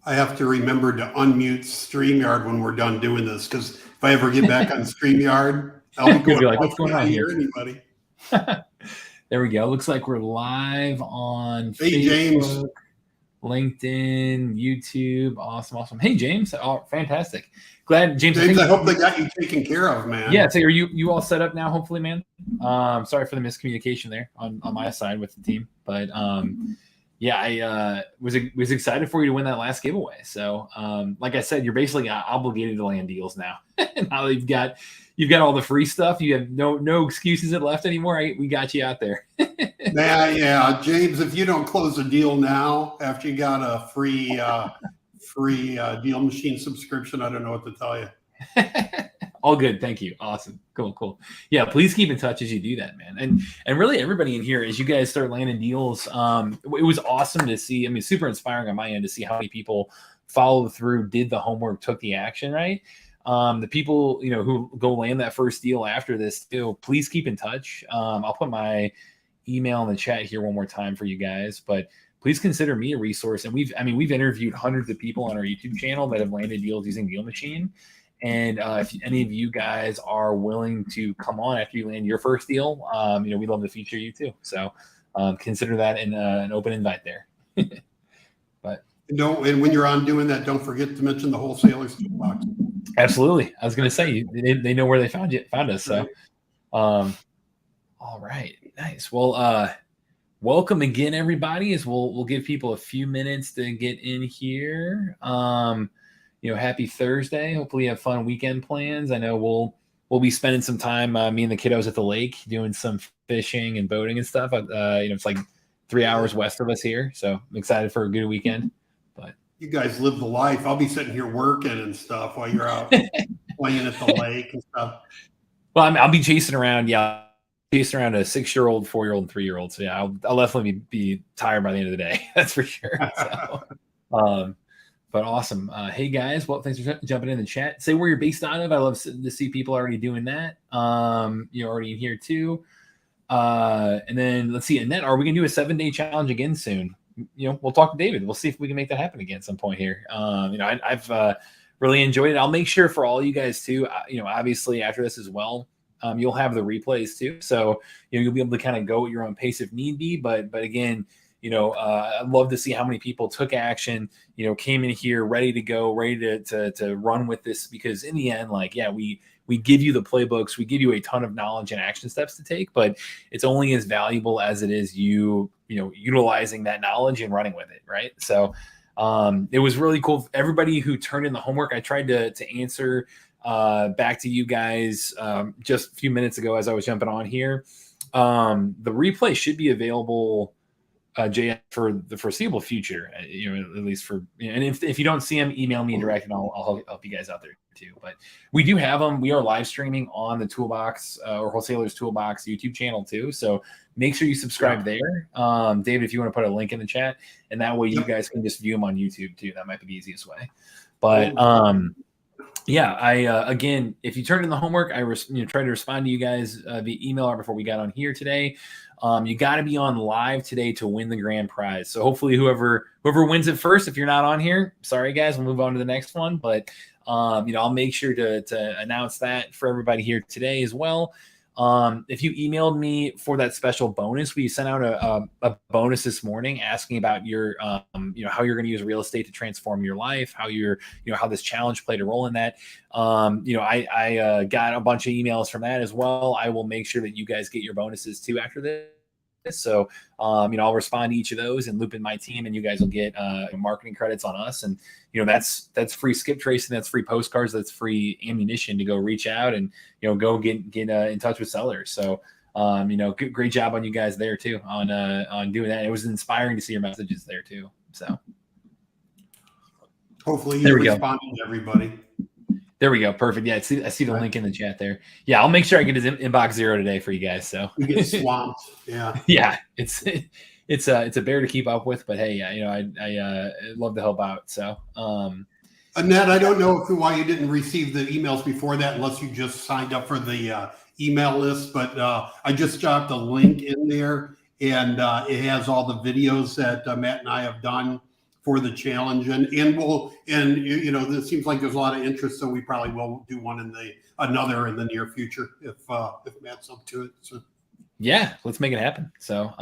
I have to remember to unmute StreamYard when we're done doing this, because if I ever get back on StreamYard, I'll be going like, what's going on here? Anybody. There we go. Looks like we're live on Facebook, James. LinkedIn, YouTube. Awesome. Hey, James. Oh, fantastic. Glad, James. I hope they got you taken care of, man. Yeah. So are you all set up now? Hopefully, man. Sorry for the miscommunication there on my side with the team, but yeah, I was excited for you to win that last giveaway. So, like I said, you're basically obligated to land deals now. Now that you've got all the free stuff. You have no excuses left anymore. We got you out there. Yeah, James. If you don't close a deal now, after you got a free DealMachine subscription, I don't know what to tell you. All good. Thank you. Awesome. Cool. Yeah, please keep in touch as you do that, man. And really everybody in here, as you guys start landing deals, it was awesome to see. I mean, super inspiring on my end to see how many people followed through, did the homework, took the action, right? The people, who go land that first deal after this too, please keep in touch. I'll put my email in the chat here one more time for you guys, but please consider me a resource. And we've interviewed hundreds of people on our YouTube channel that have landed deals using DealMachine. And if any of you guys are willing to come on after you land your first deal, we'd love to feature you too. So consider that an open invite there. But no, and when you're on doing that, don't forget to mention the Wholesaler's Toolbox. Absolutely. I was going to say they know where they found us. So, all right, nice. Well, welcome again, everybody. As we'll give people a few minutes to get in here. Happy Thursday. Hopefully you have fun weekend plans. I know we'll be spending some time, me and the kiddos at the lake doing some fishing and boating and stuff. It's like 3 hours west of us here. So I'm excited for a good weekend. But you guys live the life. I'll be sitting here working and stuff while you're out playing at the lake and stuff. Well, I'll be chasing around. Yeah. Chasing around a 6-year-old, 4-year-old, and 3-year-old. So yeah, I'll definitely be tired by the end of the day. That's for sure. So, but awesome. Hey guys, well, thanks for jumping in the chat. Say where you're based out of. I love to see people already doing that. You're already in here too. And then let's see, Annette, are we gonna do a 7-day challenge again soon? We'll talk to David. We'll see if we can make that happen again at some point here. I've really enjoyed it. I'll make sure for all you guys too. Obviously after this as well, you'll have the replays too. So you'll be able to kind of go at your own pace if need be. But again, I'd love to see how many people took action, came in here ready to go, ready to run with this, because in the end, we give you the playbooks, we give you a ton of knowledge and action steps to take, but it's only as valuable as it is utilizing that knowledge and running with it. Right. So it was really cool. Everybody who turned in the homework, I tried to answer back to you guys just a few minutes ago as I was jumping on here. The replay should be available JS for the foreseeable future, at least for, and if you don't see them, email me direct and I'll help you guys out there too. But we do have them. We are live streaming on the Toolbox or Wholesaler's Toolbox YouTube channel too. So make sure you subscribe there. David, if you want to put a link in the chat, and that way you guys can just view them on YouTube too. That might be the easiest way. But yeah, again, if you turned in the homework, I tried to respond to you guys via email before we got on here today. You got to be on live today to win the grand prize. So hopefully whoever wins it first, if you're not on here, sorry guys, we'll move on to the next one. But I'll make sure to announce that for everybody here today as well. If you emailed me for that special bonus, we sent out a bonus this morning asking about your, how you're going to use real estate to transform your life, how how this challenge played a role in that. I got a bunch of emails from that as well. I will make sure that you guys get your bonuses too after this. So, I'll respond to each of those and loop in my team, and you guys will get marketing credits on us. And, that's free skip tracing, that's free postcards, that's free ammunition to go reach out and, go get in touch with sellers. So, great job on you guys there too on doing that. It was inspiring to see your messages there too. So hopefully you responded to everybody. There we go. Perfect. Yeah, I see the link in the chat there. Yeah, I'll make sure I get his inbox 0 today for you guys. So you get swamped. Yeah. Yeah, it's a bear to keep up with, but hey, I love to help out. So, Annette, I don't know why you didn't receive the emails before that, unless you just signed up for the email list. But I just dropped a link in there, and it has all the videos that Matt and I have done for the challenge, and you know, it seems like there's a lot of interest, so we probably will do one in another in the near future if Matt's up to it. So yeah, let's make it happen. So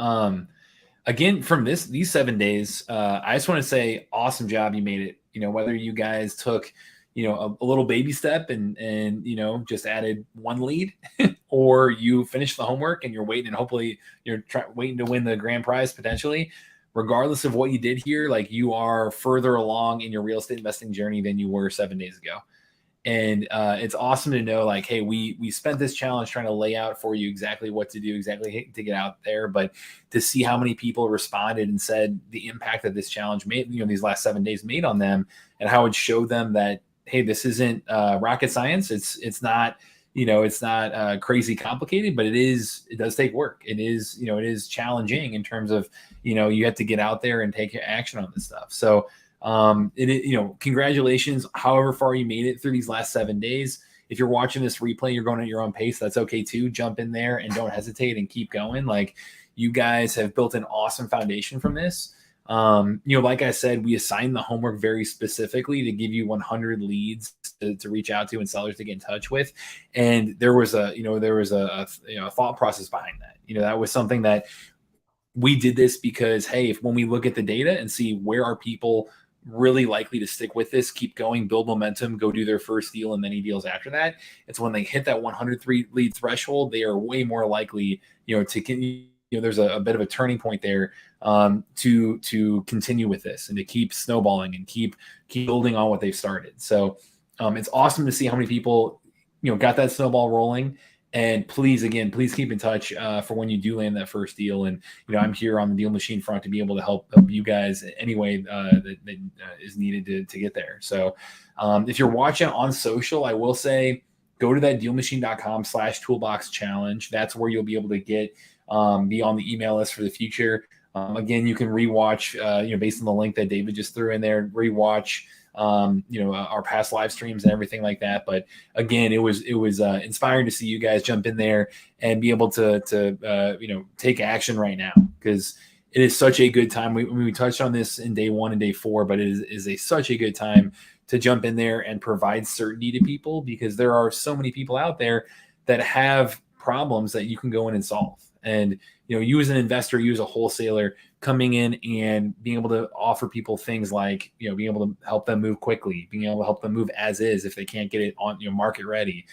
again, from these 7 days, I just want to say awesome job, you made it. You know, whether you guys took, you know, a little baby step and you know, just added one lead, or you finished the homework and you're waiting, and hopefully you're waiting to win the grand prize potentially. Regardless of what you did here, like, you are further along in your real estate investing journey than you were 7 days ago. And it's awesome to know, like, hey, we spent this challenge trying to lay out for you exactly what to do, exactly to get out there. But to see how many people responded and said the impact that this challenge made, you know, these last 7 days made on them, and how it showed them that, hey, this isn't rocket science. It's not, you know, it's not crazy complicated, but it does take work. It is, you know, it is challenging in terms of, you know, you have to get out there and take action on this stuff. So you know, congratulations, however far you made it through these last 7 days. If you're watching this replay, you're going at your own pace, that's okay too. Jump in there and don't hesitate and keep going. Like, you guys have built an awesome foundation from this. You know, like I said, we assigned the homework very specifically to give you 100 leads to reach out to and sellers to get in touch with. And there was a thought process behind that. You know, that was something that we did this because, hey, when we look at the data and see where are people really likely to stick with this, keep going, build momentum, go do their first deal and many deals after that, it's when they hit that 103 lead threshold, they are way more likely, you know, there's a bit of a turning point there, to continue with this and to keep snowballing and keep building on what they've started. So it's awesome to see how many people, you know, got that snowball rolling. And please keep in touch for when you do land that first deal. And, you know, I'm here on the DealMachine front to be able to help you guys any way that is needed to get there. So if you're watching on social, I will say, go to that DealMachine.com/toolbox challenge. That's where you'll be able to get be on the email list for the future. Again, you can rewatch, you know, based on the link that David just threw in there, rewatch you know, our past live streams and everything like that. But again, it was inspiring to see you guys jump in there and be able to you know, take action right now, because it is such a good time. We touched on this in day 1 and day 4, but it is such a good time to jump in there and provide certainty to people, because there are so many people out there that have problems that you can go in and solve. And, you know, you as an investor, you as a wholesaler, coming in and being able to offer people things like, you know, being able to help them move quickly, being able to help them move as is if they can't get it on, you know, market ready,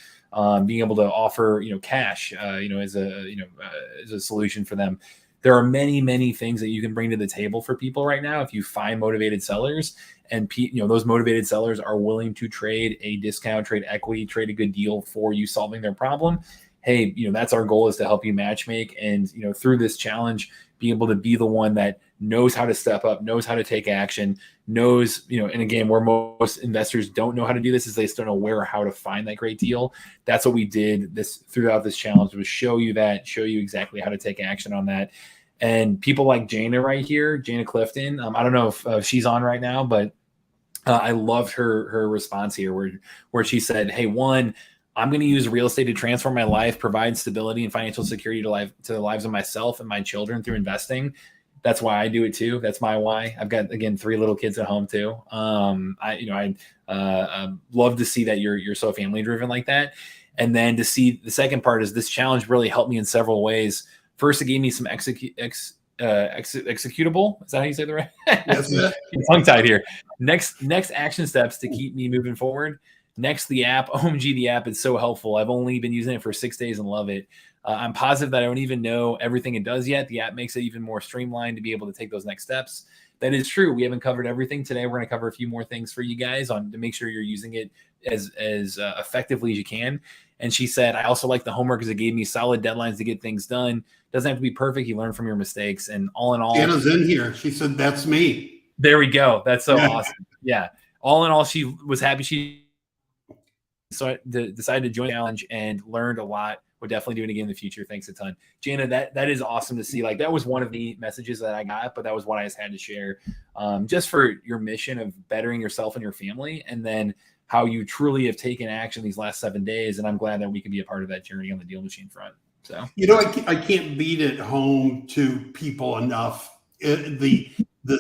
being able to offer, you know, cash, you know, as a solution for them. There are many, many things that you can bring to the table for people right now if you find motivated sellers, and you know, those motivated sellers are willing to trade a discount, trade equity, trade a good deal for you solving their problem. Hey, you know, that's our goal, is to help you match make, and, you know, through this challenge, be able to be the one that knows how to step up, knows how to take action, knows, you know, and again, where most investors don't know how to do this is they just don't know where or how to find that great deal. That's what we did throughout this challenge, was show you exactly how to take action on that. And people like Jana right here, Jana Clifton, I don't know if she's on right now, but I loved her response here where she said, hey, one, I'm going to use real estate to transform my life, provide stability and financial security to the lives of myself and my children through investing. That's why I do it too. That's my why. I've got, again, 3 little kids at home too. I love to see that you're so family driven like that. And then to see the second part is this challenge really helped me in several ways. First, it gave me some executable. Is that how you say the right? yes, Tongue tied here. Next action steps to keep me moving forward. Next, the app, OMG, the app is so helpful. I've only been using it for 6 days and love it. I'm positive that I don't even know everything it does yet. The app makes it even more streamlined to be able to take those next steps. That is true. We haven't covered everything today. We're going to cover a few more things for you guys to make sure you're using it as effectively as you can. And she said, I also like the homework because it gave me solid deadlines to get things done. Doesn't have to be perfect. You learn from your mistakes. And all in all, Anna's in here. She said, that's me. There we go. That's so awesome. Yeah. All in all, she was happy. So I decided to join the challenge and learned a lot. We'll definitely do it again in the future. Thanks a ton. Jana, that is awesome to see. Like, that was one of the messages that I got, but that was what I just had to share, just for your mission of bettering yourself and your family, and then how you truly have taken action these last 7 days. And I'm glad that we can be a part of that journey on the DealMachine front. So, you know, I can't beat it home to people enough. The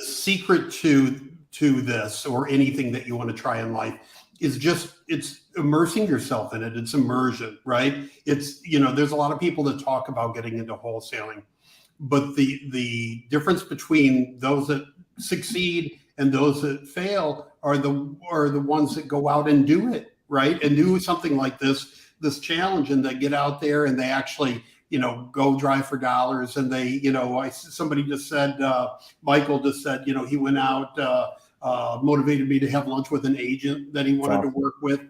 secret to to this or anything that you want to try in life is just, it's immersing yourself in it. It's immersion, right? It's, there's a lot of people that talk about getting into wholesaling, but the difference between those that succeed and those that fail are the ones that go out and do it, right? And do something like this challenge, and they get out there and they actually, go drive for dollars. And they, somebody just said, Michael just said, he went out, motivated me to have lunch with an agent that he wanted to work with.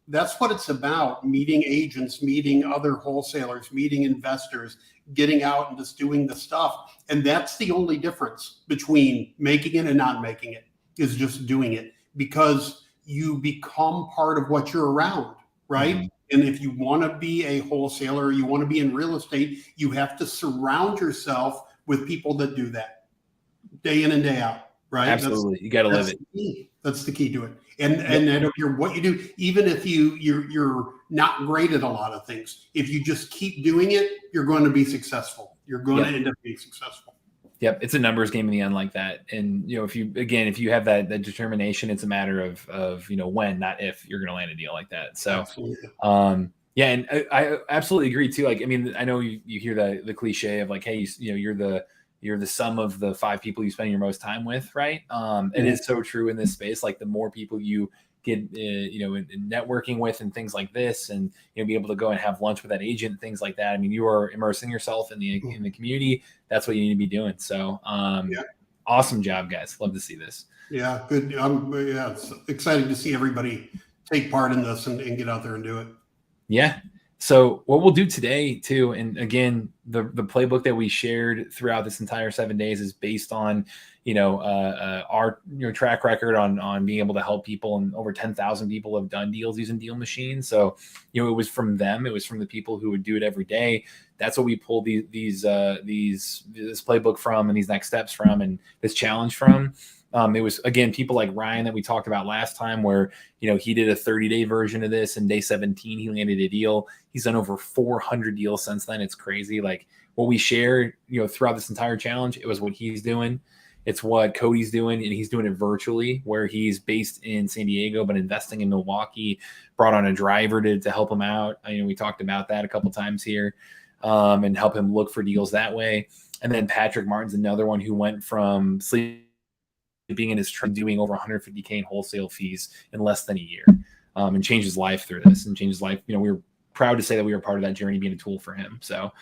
That's what it's about: meeting agents, meeting other wholesalers, meeting investors, getting out and just doing the stuff. And that's the only difference between making it and not making it, is just doing it, because you become part of what you're around, right? Mm-hmm. And if you want to be a wholesaler, you want to be in real estate, you have to surround yourself with people that do that day in and day out, right? Absolutely. You got to live it. That's the key to it. And I don't care what you do, even if you're not great at a lot of things, if you just keep doing it, you're going to be successful. You're going to end up being successful. Yep. It's a numbers game in the end like that. And, if you have that determination, it's a matter of, when, not if, you're going to land a deal like that. So, yeah. And I absolutely agree too. Like, I mean, I know you hear the cliche of like, hey, you're the sum of the 5 people you spend your most time with. Right. It is so true in this space. Like, the more people you get, in networking with and things like this, and, be able to go and have lunch with that agent and things like that. I mean, you are immersing yourself in the community. That's what you need to be doing. So, awesome job, guys. Love to see this. Yeah. Good. It's exciting to see everybody take part in this and get out there and do it. Yeah. So what we'll do today too, and again, the playbook that we shared throughout this entire 7 days is based on, our track record on being able to help people, and over 10,000 people have done deals using DealMachine. So, it was from them. It was from the people who would do it every day. That's what we pulled this playbook from, and these next steps from, and this challenge from. It was, again, people like Ryan that we talked about last time, where, he did a 30-day version of this, and day 17, he landed a deal. He's done over 400 deals since then. It's crazy. Like, what we shared, throughout this entire challenge, it was what he's doing. It's what Cody's doing, and he's doing it virtually, where he's based in San Diego, but investing in Milwaukee, brought on a driver to help him out. We talked about that a couple times here, and help him look for deals that way. And then Patrick Martin's another one who went from being in his truck, doing over 150K in wholesale fees in less than a year, and changed his life through this, and changed his life. We were proud to say that we were part of that journey, being a tool for him. So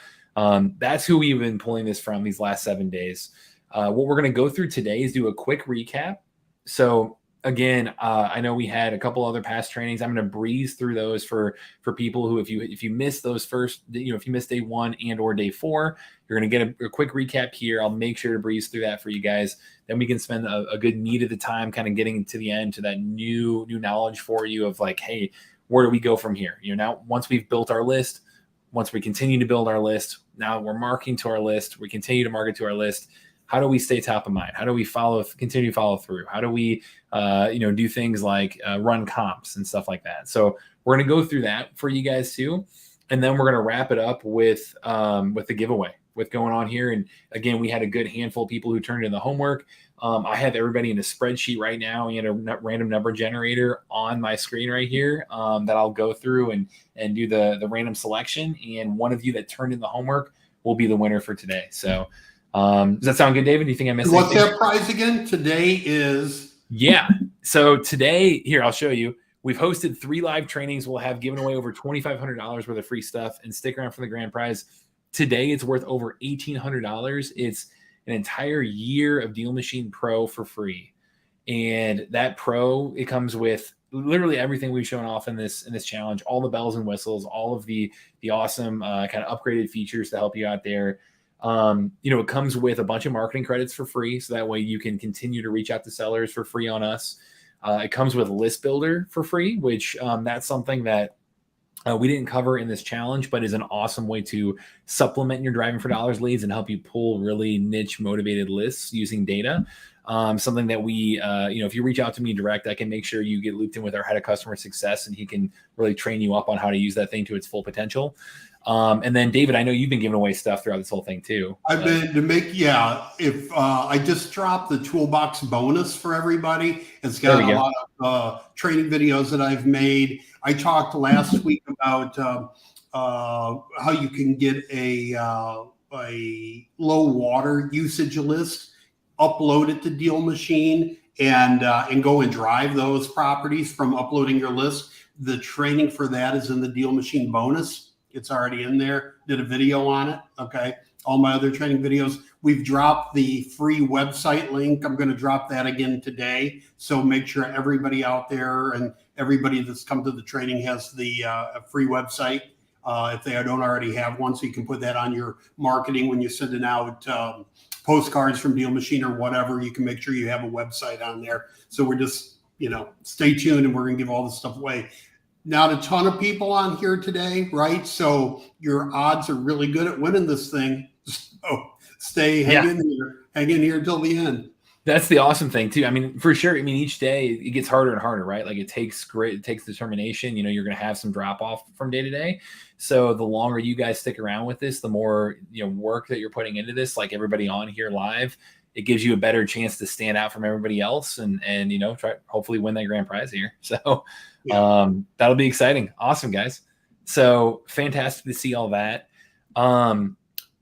that's who we've been pulling this from these last 7 days. What we're going to go through today is do a quick recap. So again, I know we had a couple other past trainings. I'm going to breeze through those for people who, if you missed those first, if you missed day 1 and or day 4, you're going to get a quick recap here. I'll make sure to breeze through that for you guys. Then we can spend a good meat of the time kind of getting to the end, to that new knowledge for you of like, hey, where do we go from here? Now, once we've built our list, once we continue to build our list, now we're marketing to our list, we continue to market to our list. How do we stay top of mind? How do we continue to follow through? How do we, do things like run comps and stuff like that? So we're going to go through that for you guys too. And then we're going to wrap it up with the giveaway, with going on here. And again, we had a good handful of people who turned in the homework. I have everybody in a spreadsheet right now, and a random number generator on my screen right here, that I'll go through and do the random selection. And one of you that turned in the homework will be the winner for today. So does that sound good, David? Do you think I missed anything? What's that prize again? Today is... Yeah. So today, here, I'll show you. We've hosted 3 live trainings. We'll have given away over $2,500 worth of free stuff, and stick around for the grand prize. Today, it's worth over $1,800. It's an entire year of DealMachine Pro for free. And that Pro, it comes with literally everything we've shown off in this challenge, all the bells and whistles, all of the awesome kind of upgraded features to help you out there. It comes with a bunch of marketing credits for free, so that way you can continue to reach out to sellers for free on us. It comes with List Builder for free, which that's something that we didn't cover in this challenge, but is an awesome way to supplement your driving for dollars leads and help you pull really niche motivated lists using data. Something that we, if you reach out to me direct, I can make sure you get looped in with our head of customer success, and he can really train you up on how to use that thing to its full potential. And then David, I know you've been giving away stuff throughout this whole thing too. I've been to make, yeah. If I just dropped the Toolbox bonus for everybody, it's got a lot of training videos that I've made. I talked last week about how you can get a low water usage list, upload it to DealMachine, and go and drive those properties from uploading your list. The training for that is in the DealMachine bonus. It's already in there. Did a video on it. Okay. All my other training videos. We've dropped the free website link. I'm going to drop that again today. So make sure everybody out there and everybody that's come to the training has the free website if they don't already have one. So you can put that on your marketing when you're sending out postcards from DealMachine or whatever. You can make sure you have a website on there. So we're just, stay tuned, and we're going to give all this stuff away. Not a ton of people on here today, right? So your odds are really good at winning this thing. So hang in here till the end. That's the awesome thing too. I mean, for sure. I mean, each day it gets harder and harder, right? Like it takes determination. You're going to have some drop off from day to day. So the longer you guys stick around with this, the more, work that you're putting into this, like everybody on here live, it gives you a better chance to stand out from everybody else and try hopefully win that grand prize here. So that'll be exciting. Awesome, guys. So fantastic to see all that.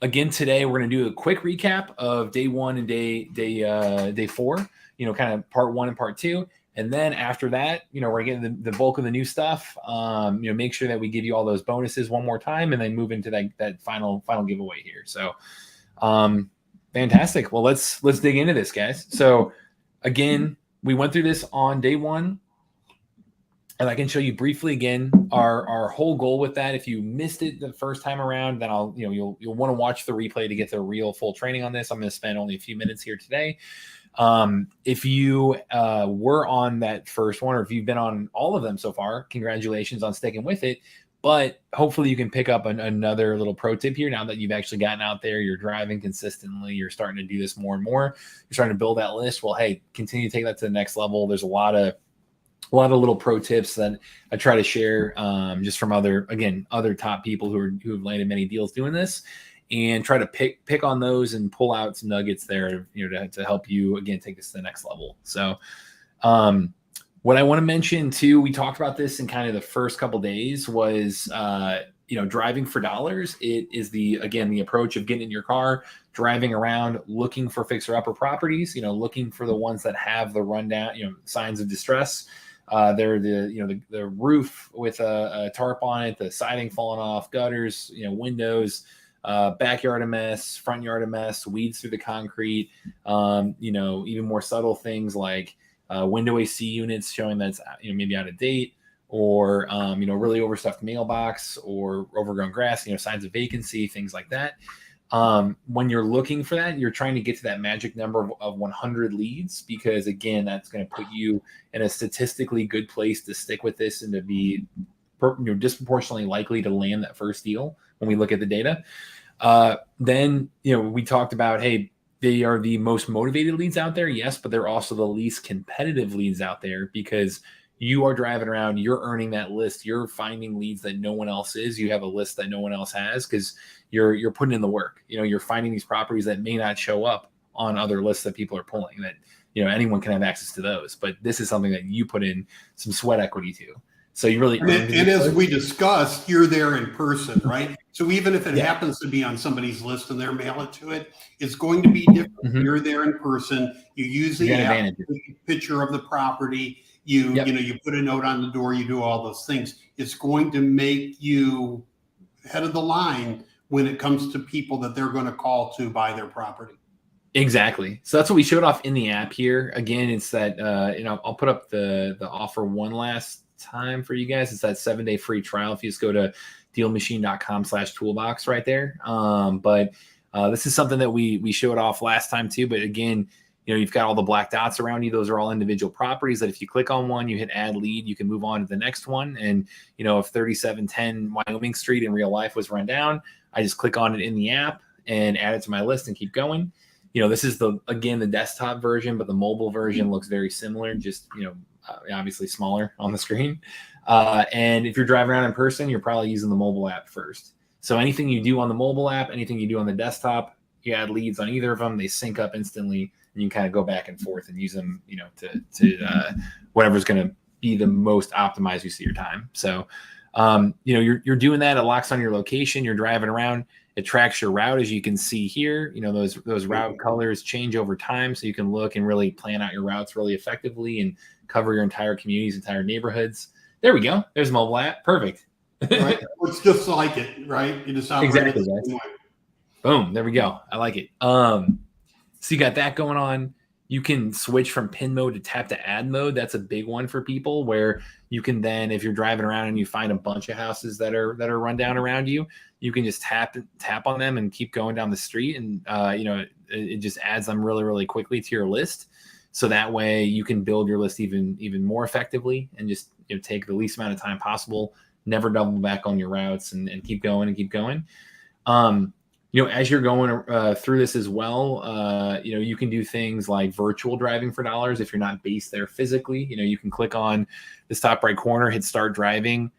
Again, today we're going to do a quick recap of day 1 and day 4, kind of part 1 and part 2. And then after that, we're getting the bulk of the new stuff. Make sure that we give you all those bonuses one more time and then move into that final giveaway here. So, fantastic. Well, let's dig into this, guys. So again, we went through this on day 1. And I can show you briefly again our whole goal with that. If you missed it the first time around, then you'll want to watch the replay to get the real full training on this. I'm going to spend only a few minutes here today. If you were on that first one, or if you've been on all of them so far, congratulations on sticking with it. But hopefully you can pick up another little pro tip here now that you've actually gotten out there, you're driving consistently, you're starting to do this more and more, you're starting to build that list. Well, hey, continue to take that to the next level. There's a lot of little pro tips that I try to share just from other top people who have landed many deals doing this, and try to pick on those and pull out some nuggets there, to help you again take this to the next level. So what I want to mention too, we talked about this in kind of the first couple of days, was driving for dollars. It is the approach of getting in your car, driving around, looking for fixer-upper properties, looking for the ones that have the rundown, signs of distress. They're the roof with a tarp on it, the siding falling off, gutters, windows, backyard a mess, front yard a mess, weeds through the concrete, even more subtle things like window AC units showing that's maybe out of date, or really overstuffed mailbox or overgrown grass, signs of vacancy, things like that. When you're looking for that, you're trying to get to that magic number of 100 leads, because again, that's going to put you in a statistically good place to stick with this and to be disproportionately likely to land that first deal when we look at the data. Then, we talked about, hey, they are the most motivated leads out there. Yes, but they're also the least competitive leads out there, because you are driving around, you're earning that list, you're finding leads that no one else is. You have a list that no one else has because you're putting in the work. You're finding these properties that may not show up on other lists that people are pulling, that anyone can have access to those. But this is something that you put in some sweat equity to. So you really, and as we discussed, you're there in person, right? So even if it happens to be on somebody's list and they're mail it to it, it's going to be different. Mm-hmm. You're there in person. You use the app, picture of the property. You put a note on the door. You do all those things. It's going to make you head of the line when it comes to people that they're going to call to buy their property. Exactly. So that's what we showed off in the app here. Again, it's that I'll put up the offer one last time for you guys. It's that 7-day free trial if you just go to DealMachine.com/toolbox right there. But this is something that we showed off last time too. But again, you've got all the black dots around you. Those are all individual properties that if you click on one, you hit add lead, you can move on to the next one. And, if 3710 Wyoming Street in real life was run down, I just click on it in the app and add it to my list and keep going. This is the desktop version, but the mobile version looks very similar, just, obviously smaller on the screen. And if you're driving around in person, you're probably using the mobile app first. So anything you do on the mobile app, anything you do on the desktop, you add leads on either of them, they sync up instantly, and you can kind of go back and forth and use them, to whatever's going to be the most optimized use of your time. So, you're doing that. It locks on your location. You're driving around. It tracks your route, as you can see here. Those route colors change over time, so you can look and really plan out your routes really effectively and cover your entire communities, entire neighborhoods. There we go. There's a mobile app. Perfect. Right. It's just like it, right? You just operate Exactly. the same way. Boom. There we go. I like it. So you got that going on. You can switch from pin mode to tap to add mode. That's a big one for people, where you can then, if you're driving around and you find a bunch of houses that are run down around you, you can just tap on them and keep going down the street. And, it just adds them really, really quickly to your list. So that way you can build your list even more effectively and just take the least amount of time possible, never double back on your routes, and keep going and keep going. As you're going through this as well, you can do things like virtual driving for dollars. If you're not based there physically, you can click on this top right corner, hit start driving,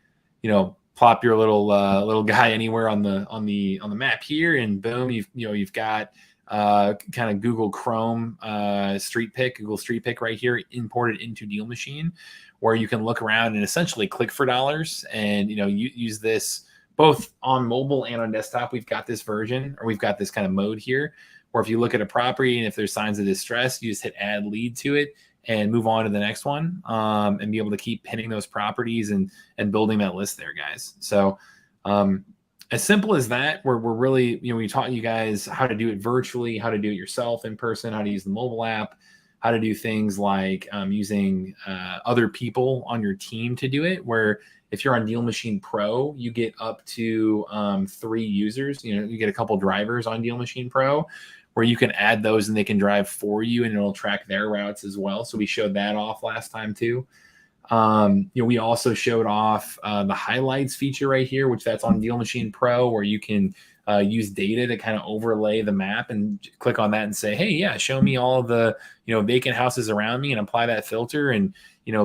plop your little guy anywhere on the map here, and boom, you've got kind of Google Chrome Google Street Pick right here imported into DealMachine, where you can look around and essentially click for dollars, and use this both on mobile and on desktop. We've got this version, or we've got this kind of mode here, where if you look at a property and if there's signs of distress, you just hit add lead to it and move on to the next one, and be able to keep pinning those properties and building that list there, guys. So as simple as that, we're really, we taught you guys how to do it virtually, how to do it yourself in person, how to use the mobile app, how to do things like using other people on your team to do it, where if you're on DealMachine Pro, you get up to 3 users. You get a couple drivers on DealMachine Pro, where you can add those and they can drive for you, and it'll track their routes as well. So we showed that off last time too. We also showed off the highlights feature right here, which that's on DealMachine Pro, where you can use data to kind of overlay the map and click on that and say, hey, yeah, show me all of the, vacant houses around me, and apply that filter. And,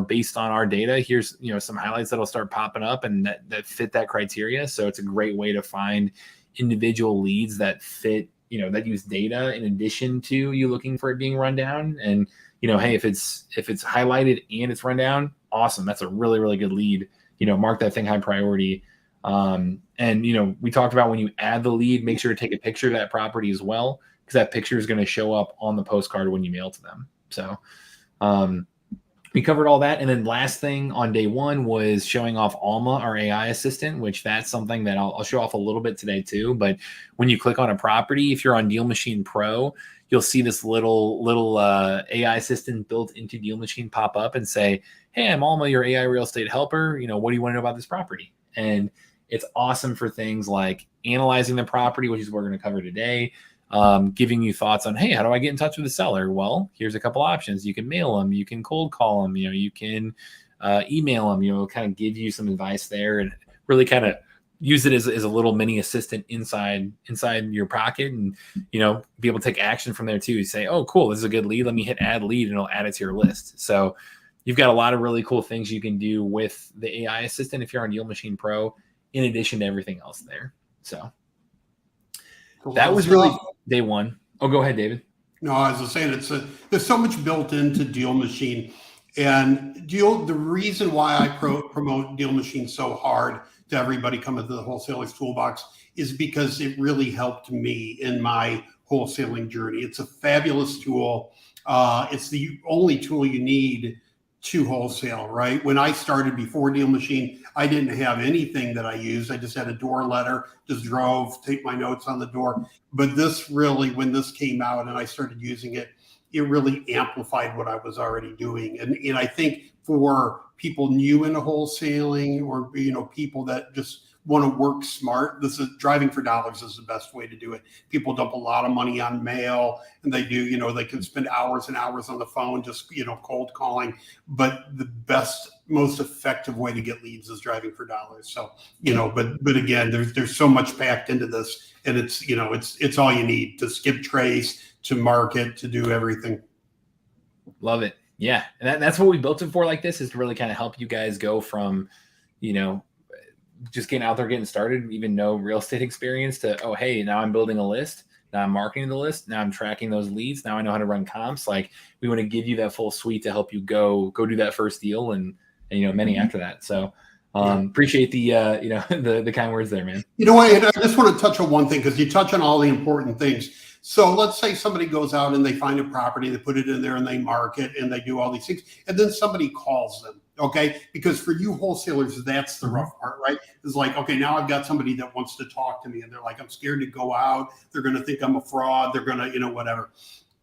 based on our data, here's, some highlights that'll start popping up and that fit that criteria. So it's a great way to find individual leads that fit, that use data in addition to you looking for it being run down. And, hey, if it's highlighted and it's run down, awesome. That's a really, really good lead. Mark that thing high priority. And, we talked about when you add the lead, make sure to take a picture of that property as well, because that picture is going to show up on the postcard when you mail to them. So we covered all that. And then last thing on day one was showing off Alma, our AI assistant, which that's something that I'll show off a little bit today too. But when you click on a property, if you're on DealMachine Pro, you'll see this little AI assistant built into DealMachine pop up and say, hey, I'm Alma, your AI real estate helper. What do you want to know about this property? And it's awesome for things like analyzing the property, which is what we're going to cover today, giving you thoughts on, hey, how do I get in touch with the seller? Well, here's a couple options. You can mail them, you can cold call them, you can email them, kind of give you some advice there, and really kind of use it as a little mini assistant inside your pocket, and be able to take action from there too. You say, oh, cool, this is a good lead. Let me hit add lead, and it'll add it to your list. So you've got a lot of really cool things you can do with the AI assistant if you're on DealMachine Pro, in addition to everything else there. So that was really day one. Oh, go ahead, David. No, as I was saying, there's so much built into DealMachine, and the reason why I promote DealMachine so hard to everybody coming to the Wholesaler's Toolbox is because it really helped me in my wholesaling journey. It's a fabulous tool. It's the only tool you need to wholesale, right? When I started before DealMachine, I didn't have anything that I used. I just had a door letter, just drove, take my notes on the door. But this really, when this came out and I started using it, it really amplified what I was already doing. And I think for people new into wholesaling, or people that just want to work smart, driving for dollars is the best way to do it. People dump a lot of money on mail, and they do, they can spend hours and hours on the phone just, cold calling. But the best, most effective way to get leads is driving for dollars. So, but again, there's so much packed into this, and it's all you need to skip trace, to market, to do everything. Love it. Yeah. And that's what we built it for, like this, is to really kind of help you guys go from, just getting out there, getting started, even no real estate experience to, oh, hey, now I'm building a list. Now I'm marketing the list. Now I'm tracking those leads. Now I know how to run comps. Like, we want to give you that full suite to help you go do that first deal and many after that. So appreciate the, the kind words there, man. You know what? I just want to touch on one thing, because you touch on all the important things. So let's say somebody goes out and they find a property, they put it in there and they mark it and they do all these things. And then somebody calls them. Okay. Because for you wholesalers, that's the rough part, right? It's like, okay, now I've got somebody that wants to talk to me and they're like, I'm scared to go out. They're going to think I'm a fraud. They're going to, whatever.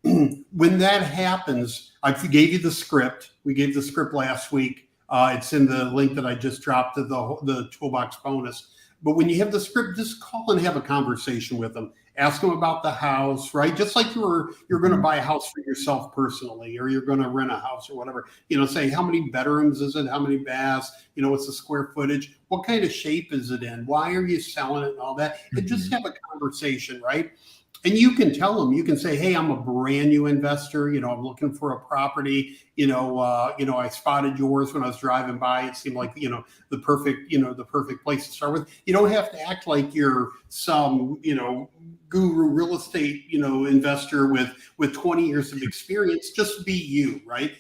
When that happens, I gave you the script. We gave the script last week. It's in the link that I just dropped to the Toolbox bonus. But when you have the script, just call and have a conversation with them. Ask them about the house, right? Just like you're going to buy a house for yourself personally, or you're going to rent a house or whatever. Say, how many bedrooms is it? How many baths? What's the square footage? What kind of shape is it in? Why are you selling it and all that? And just have a conversation, right? And you can tell them, you can say, hey, I'm a brand new investor. I'm looking for a property. I spotted yours when I was driving by. It seemed like, the perfect place to start with. You don't have to act like you're some, guru real estate, investor with 20 years of experience. Just be you, right?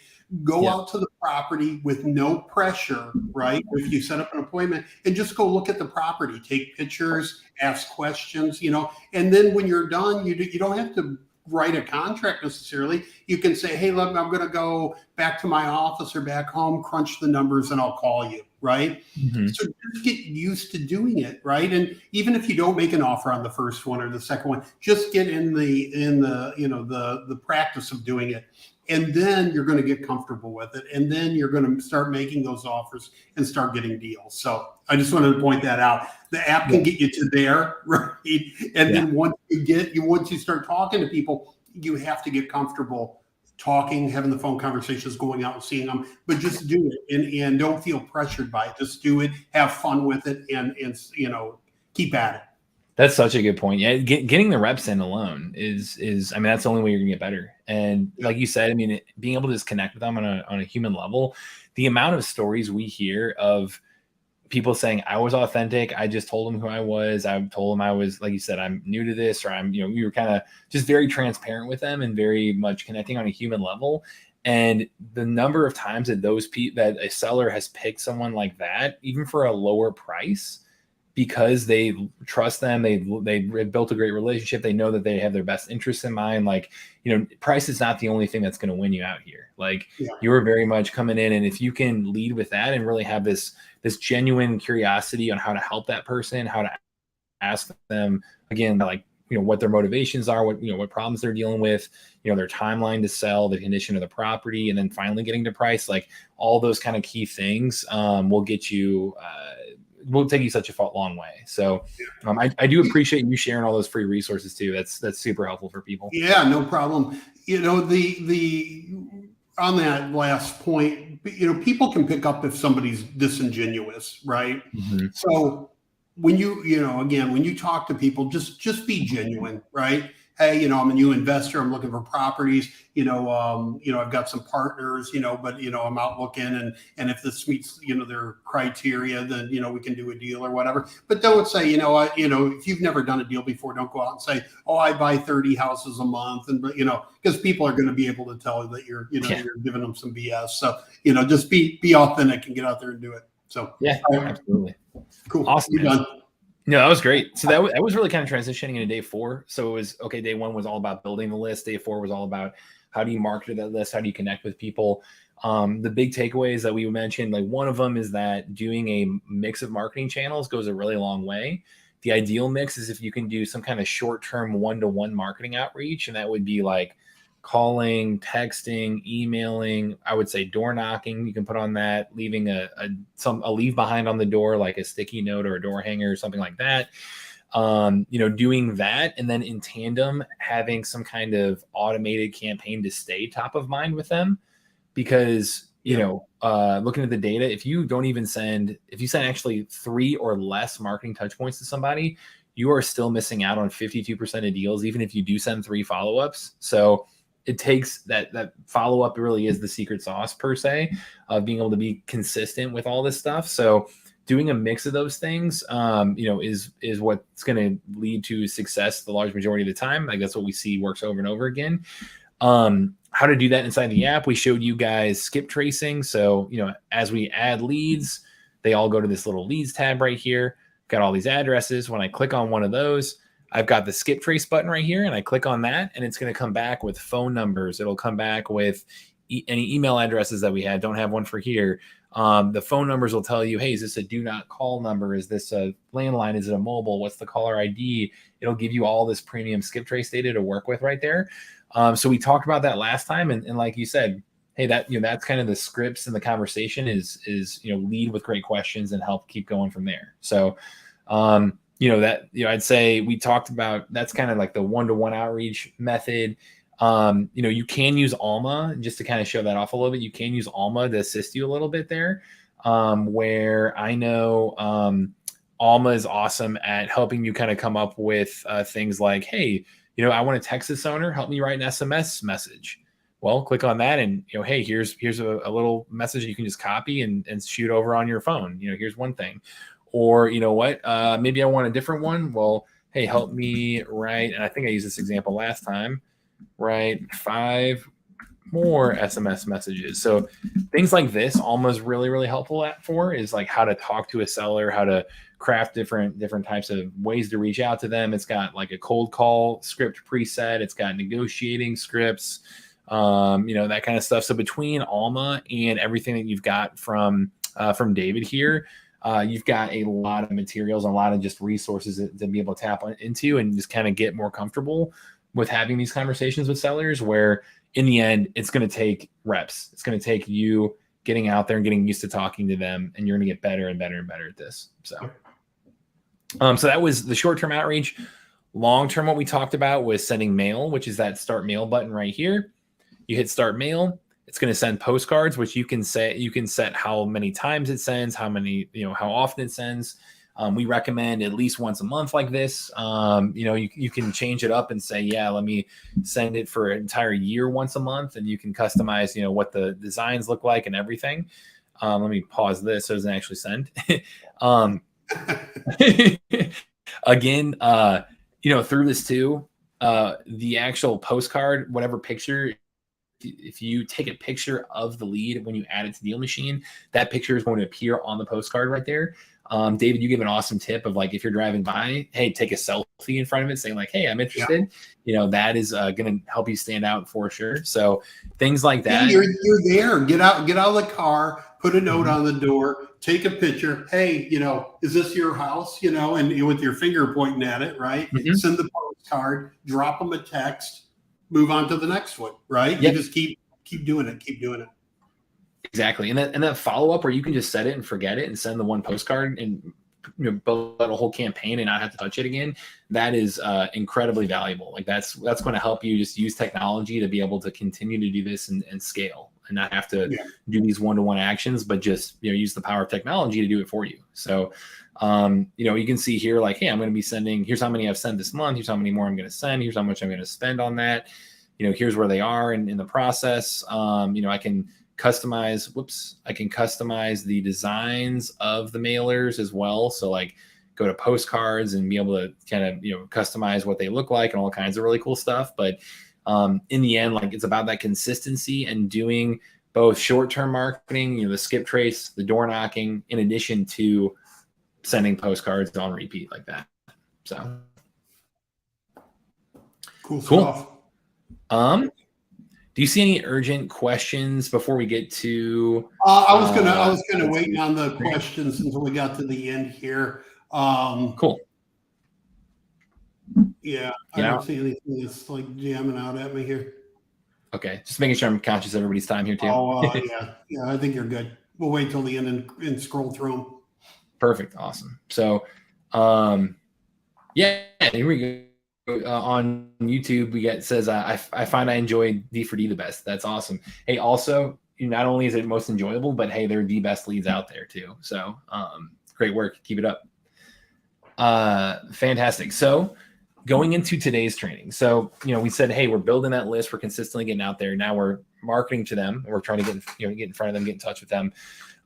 Go out to the property with no pressure, right? If you set up an appointment, and just go look at the property, take pictures, ask questions, and then when you're done, you don't have to write a contract necessarily. You can say, hey, look, I'm going to go back to my office or back home, crunch the numbers, and I'll call you, right? So just get used to doing it, right? And even if you don't make an offer on the first one or the second one, just get in the practice of doing it. And then you're going to get comfortable with it. And then you're going to start making those offers and start getting deals. So I just wanted to point that out. The app can get you to there, right? And then once you start talking to people, you have to get comfortable talking, having the phone conversations, going out and seeing them. But just do it and don't feel pressured by it. Just do it, have fun with it, and keep at it. That's such a good point. Yeah, getting the reps in alone is that's the only way you're gonna get better. And like you said, being able to just connect with them on a human level, the amount of stories we hear of people saying, I was authentic, I just told them who I was, I told them I was, like you said, I'm new to this, or we were kind of just very transparent with them and very much connecting on a human level. And the number of times that that a seller has picked someone like that, even for a lower price, because they trust them, they built a great relationship, they know that they have their best interests in mind. Like, price is not the only thing that's going to win you out here. Like, you are very much coming in, and if you can lead with that and really have this genuine curiosity on how to help that person, how to ask them again, like, what their motivations are, what problems they're dealing with, their timeline to sell, the condition of the property, and then finally getting to price, like all those kind of key things will get you. Will take you such a long way. So I do appreciate you sharing all those free resources too. That's super helpful for people. Yeah, no problem. The on that last point, people can pick up if somebody's disingenuous, right? So when when you talk to people, just be genuine, right? Hey, I'm a new investor. I'm looking for properties. I've got some partners. But I'm out looking, and if this meets their criteria, then we can do a deal or whatever. But don't say if you've never done a deal before, don't go out and say, oh, I buy 30 houses a month, and because people are going to be able to tell that you're you're giving them some BS. So just be authentic and get out there and do it. So absolutely cool. Awesome. You're done. No, that was great. So that was really kind of transitioning into day 4. So it was, okay, day 1 was all about building the list. Day 4 was all about how do you market that list? How do you connect with people? The big takeaways that we mentioned, like one of them is that doing a mix of marketing channels goes a really long way. The ideal mix is if you can do some kind of short-term one-to-one marketing outreach, and that would be like calling, texting, emailing, I would say door knocking. You can put on that, leaving a leave behind on the door, like a sticky note or a door hanger or something like that. Doing that, and then in tandem, having some kind of automated campaign to stay top of mind with them. Because, looking at the data, if you send actually 3 or less marketing touch points to somebody, you are still missing out on 52% of deals, even if you do send 3 follow-ups. So it takes that follow-up really is the secret sauce per se of being able to be consistent with all this stuff. So doing a mix of those things, is what's going to lead to success the large majority of the time. Like that's what we see works over and over again. How to do that inside the app. We showed you guys skip tracing. So, as we add leads, they all go to this little leads tab right here. Got all these addresses. When I click on one of those, I've got the skip trace button right here, and I click on that, and it's going to come back with phone numbers. It'll come back with any email addresses that we had. Don't have one for here. The phone numbers will tell you, hey, is this a do not call number? Is this a landline? Is it a mobile? What's the caller ID? It'll give you all this premium skip trace data to work with right there. So we talked about that last time. And like you said, hey, that's kind of the scripts and the conversation is lead with great questions and help keep going from there. So, I'd say we talked about, that's kind of like the one-to-one outreach method. You can use Alma just to kind of show that off a little bit. You can use Alma to assist you a little bit there, where I know Alma is awesome at helping you kind of come up with things like, hey, I want to text this owner, help me write an SMS message. Well, click on that and, hey, here's a little message you can just copy and shoot over on your phone. Here's one thing. Or, maybe I want a different one. Well, hey, help me write, and I think I used this example last time, write 5 more SMS messages. So things like this, Alma's really, really helpful is like how to talk to a seller, how to craft different types of ways to reach out to them. It's got like a cold call script preset. It's got negotiating scripts, that kind of stuff. So between Alma and everything that you've got from David here, you've got a lot of materials, a lot of just resources to be able to tap into and just kind of get more comfortable with having these conversations with sellers, where in the end, it's going to take reps. It's going to take you getting out there and getting used to talking to them, and you're going to get better and better and better at this. So that was the short-term outreach. Long-term, what we talked about was sending mail, which is that start mail button right here. You hit start mail. It's going to send postcards, which you can set how many times it sends, how often it sends. We recommend at least once a month like this. You can change it up and say, yeah, let me send it for an entire year once a month, and you can customize, what the designs look like and everything. Let me pause this so it doesn't actually send. Again, through this too, the actual postcard, whatever picture, if you take a picture of the lead when you add it to DealMachine, that picture is going to appear on the postcard right there. David, you give an awesome tip of like, if you're driving by, hey, take a selfie in front of it saying like, hey, I'm interested. Yeah. That is going to help you stand out for sure. So things like that. You're there. Get out of the car, put a note on the door, take a picture. Hey, is this your house? And with your finger pointing at it, right? Mm-hmm. Send the postcard, drop them a text, move on to the next one, right? Yep. You just keep doing it. Keep doing it. Exactly. And that follow-up where you can just set it and forget it and send the one postcard and build out a whole campaign and not have to touch it again. That is incredibly valuable. Like that's going to help you just use technology to be able to continue to do this and scale and not have to do these one-to-one actions, but just, use the power of technology to do it for you. So, you can see here, like, hey, I'm going to be sending, here's how many I've sent this month. Here's how many more I'm going to send. Here's how much I'm going to spend on that. Here's where they are in the process. I can customize the designs of the mailers as well. So like go to postcards and be able to kind of, customize what they look like and all kinds of really cool stuff. But in the end, like it's about that consistency and doing both short-term marketing, the skip trace, the door knocking, in addition to sending postcards on repeat like that. So cool stuff. Do you see any urgent questions before we get to? I was gonna wait on the questions until we got to the end here. Cool. Yeah, I don't see anything that's like jamming out at me here. Okay, just making sure I'm conscious of everybody's time here too. Yeah, I think you're good. We'll wait till the end and scroll through them. Perfect, awesome. So, here we go. On YouTube, says I find I enjoy D4D the best. That's awesome. Hey, also, not only is it most enjoyable, but hey, they're the best leads out there too. So, great work. Keep it up. Fantastic. So, going into today's training. So, we said, hey, we're building that list. We're consistently getting out there. Now we're marketing to them. We're trying to get in front of them, get in touch with them.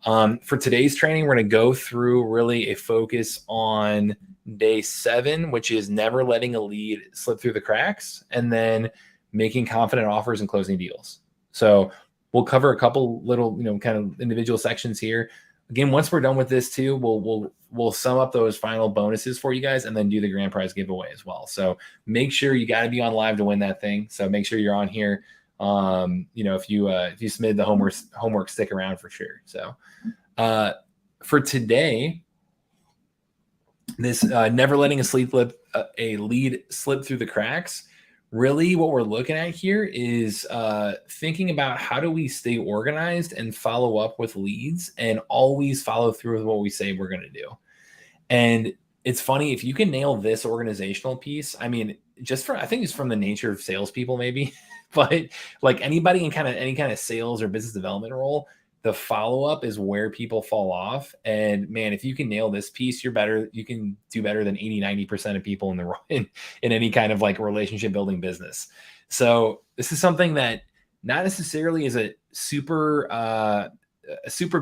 For today's training, we're going to go through really a focus on day 7, which is never letting a lead slip through the cracks, and then making confident offers and closing deals. So we'll cover a couple little, kind of individual sections here. Again, once we're done with this too, we'll sum up those final bonuses for you guys and then do the grand prize giveaway as well. So make sure you got to be on live to win that thing. So make sure you're on here. If you submitted the homework, stick around for sure. So for today, this never letting a lead slip through the cracks. Really what we're looking at here is thinking about how do we stay organized and follow up with leads and always follow through with what we say we're going to do. And it's funny, if you can nail this organizational piece, I mean, I think it's from the nature of salespeople maybe, but like anybody in any kind of sales or business development role, the follow-up is where people fall off. And man, if you can nail this piece, you're better. You can do better than 80-90% of people in any kind of like relationship building business. So this is something that not necessarily is a super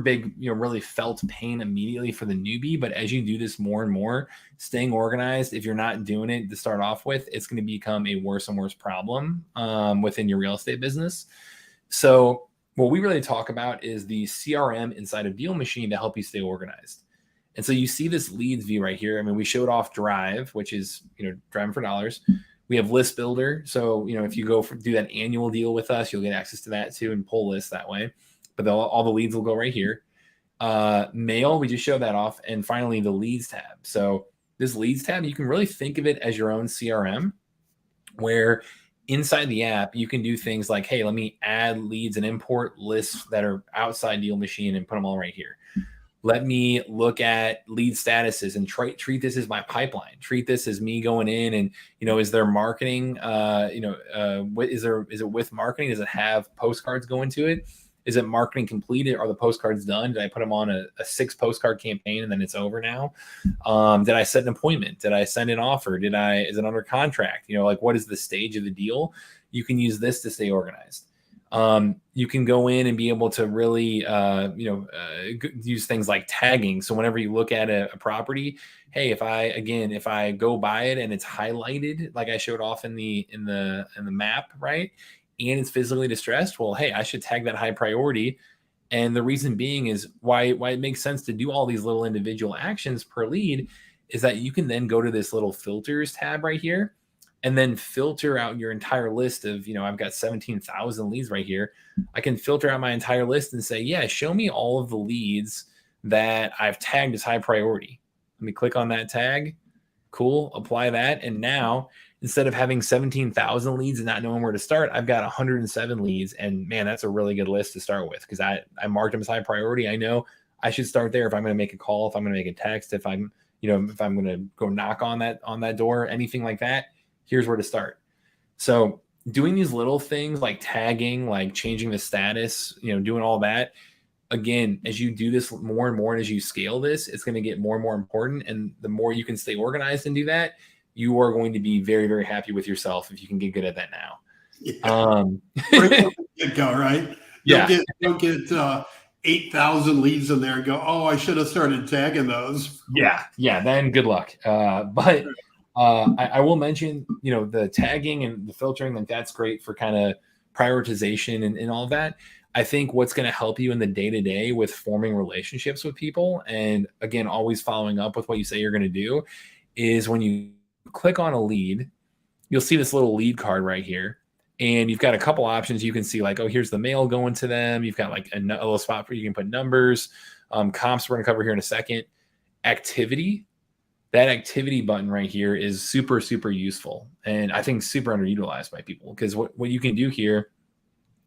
big, really felt pain immediately for the newbie. But as you do this more and more, staying organized, if you're not doing it to start off with, it's going to become a worse and worse problem within your real estate business. So what we really talk about is the CRM inside of DealMachine to help you stay organized. And so you see this leads view right here. I mean, we showed off Drive, which is, driving for dollars. We have List Builder. So, if you do that annual deal with us, you'll get access to that too and pull lists that way. But all the leads will go right here. Mail, we just showed that off. And finally, the Leads tab. So this Leads tab, you can really think of it as your own CRM, where inside the app, you can do things like, hey, let me add leads and import lists that are outside DealMachine and put them all right here. Let me look at lead statuses and treat this as my pipeline. Treat this as me going in and, is there marketing? Is it with marketing? Does it have postcards going to it? Is it marketing completed? Are the postcards done? Did I put them on a 6 postcard campaign and then it's over now? Did I set an appointment? Did I send an offer? Is it under contract? What is the stage of the deal? You can use this to stay organized. You can go in and be able to really, use things like tagging. So whenever you look at a property, hey, if I go by it and it's highlighted, like I showed off in the map, right? And it's physically distressed, well, hey, I should tag that high priority. And the reason being is why it makes sense to do all these little individual actions per lead is that you can then go to this little filters tab right here and then filter out your entire list of, I've got 17,000 leads right here. I can filter out my entire list and say, yeah, show me all of the leads that I've tagged as high priority. Let me click on that tag. Cool. Apply that. And now, instead of having 17,000 leads and not knowing where to start, I've got 107 leads. And man, that's a really good list to start with because I marked them as high priority. I know I should start there if I'm going to make a call, if I'm going to make a text, if I'm going to go knock on that door, anything like that, here's where to start. So doing these little things like tagging, like changing the status, doing all that, again, as you do this more and more, and as you scale this, it's going to get more and more important. And the more you can stay organized and do that, you are going to be very, very happy with yourself if you can get good at that now. Yeah. Go right. Yeah. Don't get 8,000 leads in there and go, oh, I should have started tagging those. Yeah. Then good luck. But I will mention, the tagging and the filtering, like that's great for kind of prioritization and all of that. I think what's going to help you in the day-to-day with forming relationships with people, and again, always following up with what you say you're going to do, is when you click on a lead, you'll see this little lead card right here. And you've got a couple options. You can see like, oh, here's the mail going to them. You've got like a little spot where you can put numbers, comps we're going to cover here in a second. Activity, that activity button right here is super, super useful. And I think super underutilized by people because what you can do here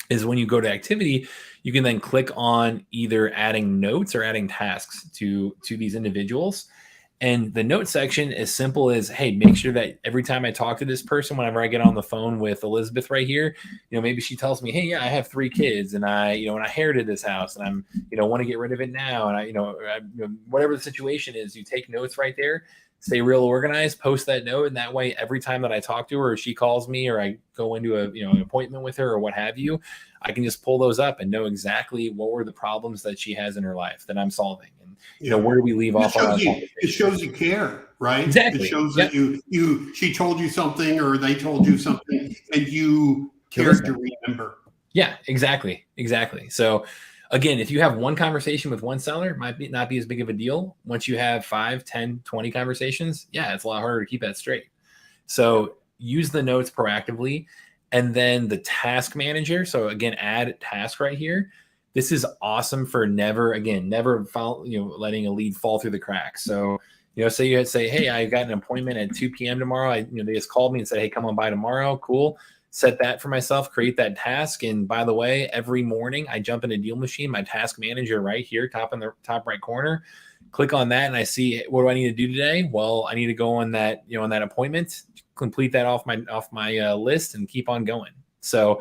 is when you go to activity, you can then click on either adding notes or adding tasks to these individuals. And the note section is simple as, hey, make sure that every time I talk to this person, whenever I get on the phone with Elizabeth right here, maybe she tells me, hey, yeah, I have 3 kids and I inherited this house and I'm, want to get rid of it now. And whatever the situation is, you take notes right there, stay real organized, post that note. And that way, every time that I talk to her or she calls me or I go into an appointment with her or what have you, I can just pull those up and know exactly what were the problems that she has in her life that I'm solving. And, where do we leave off on our conversation? It shows you care, right? Exactly. It shows that she told you something or they told you something and you cared to remember. Yeah, exactly. So again, if you have one conversation with one seller, it might not be as big of a deal. Once you have 5, 10, 20 conversations, yeah, it's a lot harder to keep that straight. So use the notes proactively. And then the task manager. So again, add task right here. This is awesome for never letting a lead fall through the cracks. So, say you had say, hey, I got an appointment at 2 p.m. tomorrow. They just called me and said, hey, come on by tomorrow. Cool. Set that for myself, create that task. And by the way, every morning I jump into DealMachine, my task manager right here, top in the top right corner, click on that. And I see, what do I need to do today? Well, I need to go on that, on that appointment, complete that off my list and keep on going. So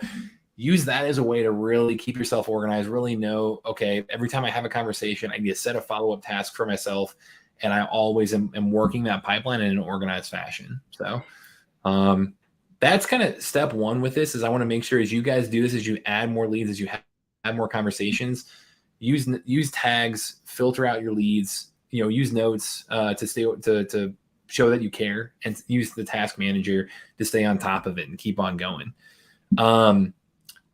use that as a way to really keep yourself organized, really know, okay, every time I have a conversation, I need to set a follow-up task for myself. And I always am working that pipeline in an organized fashion. So that's kind of step one with this. Is I want to make sure as you guys do this, as you add more leads, as you have more conversations, use tags, filter out your leads, use notes to show that you care, and use the task manager to stay on top of it and keep on going.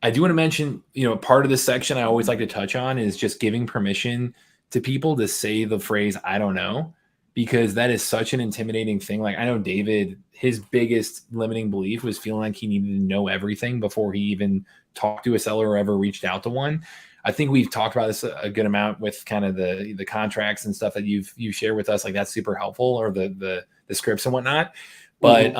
I do want to mention, part of this section I always like to touch on is just giving permission to people to say the phrase, I don't know, because that is such an intimidating thing. Like, I know David, his biggest limiting belief was feeling like he needed to know everything before he even talked to a seller or ever reached out to one. I think we've talked about this a good amount with kind of the contracts and stuff that you shared with us. Like, that's super helpful, or the scripts and whatnot. But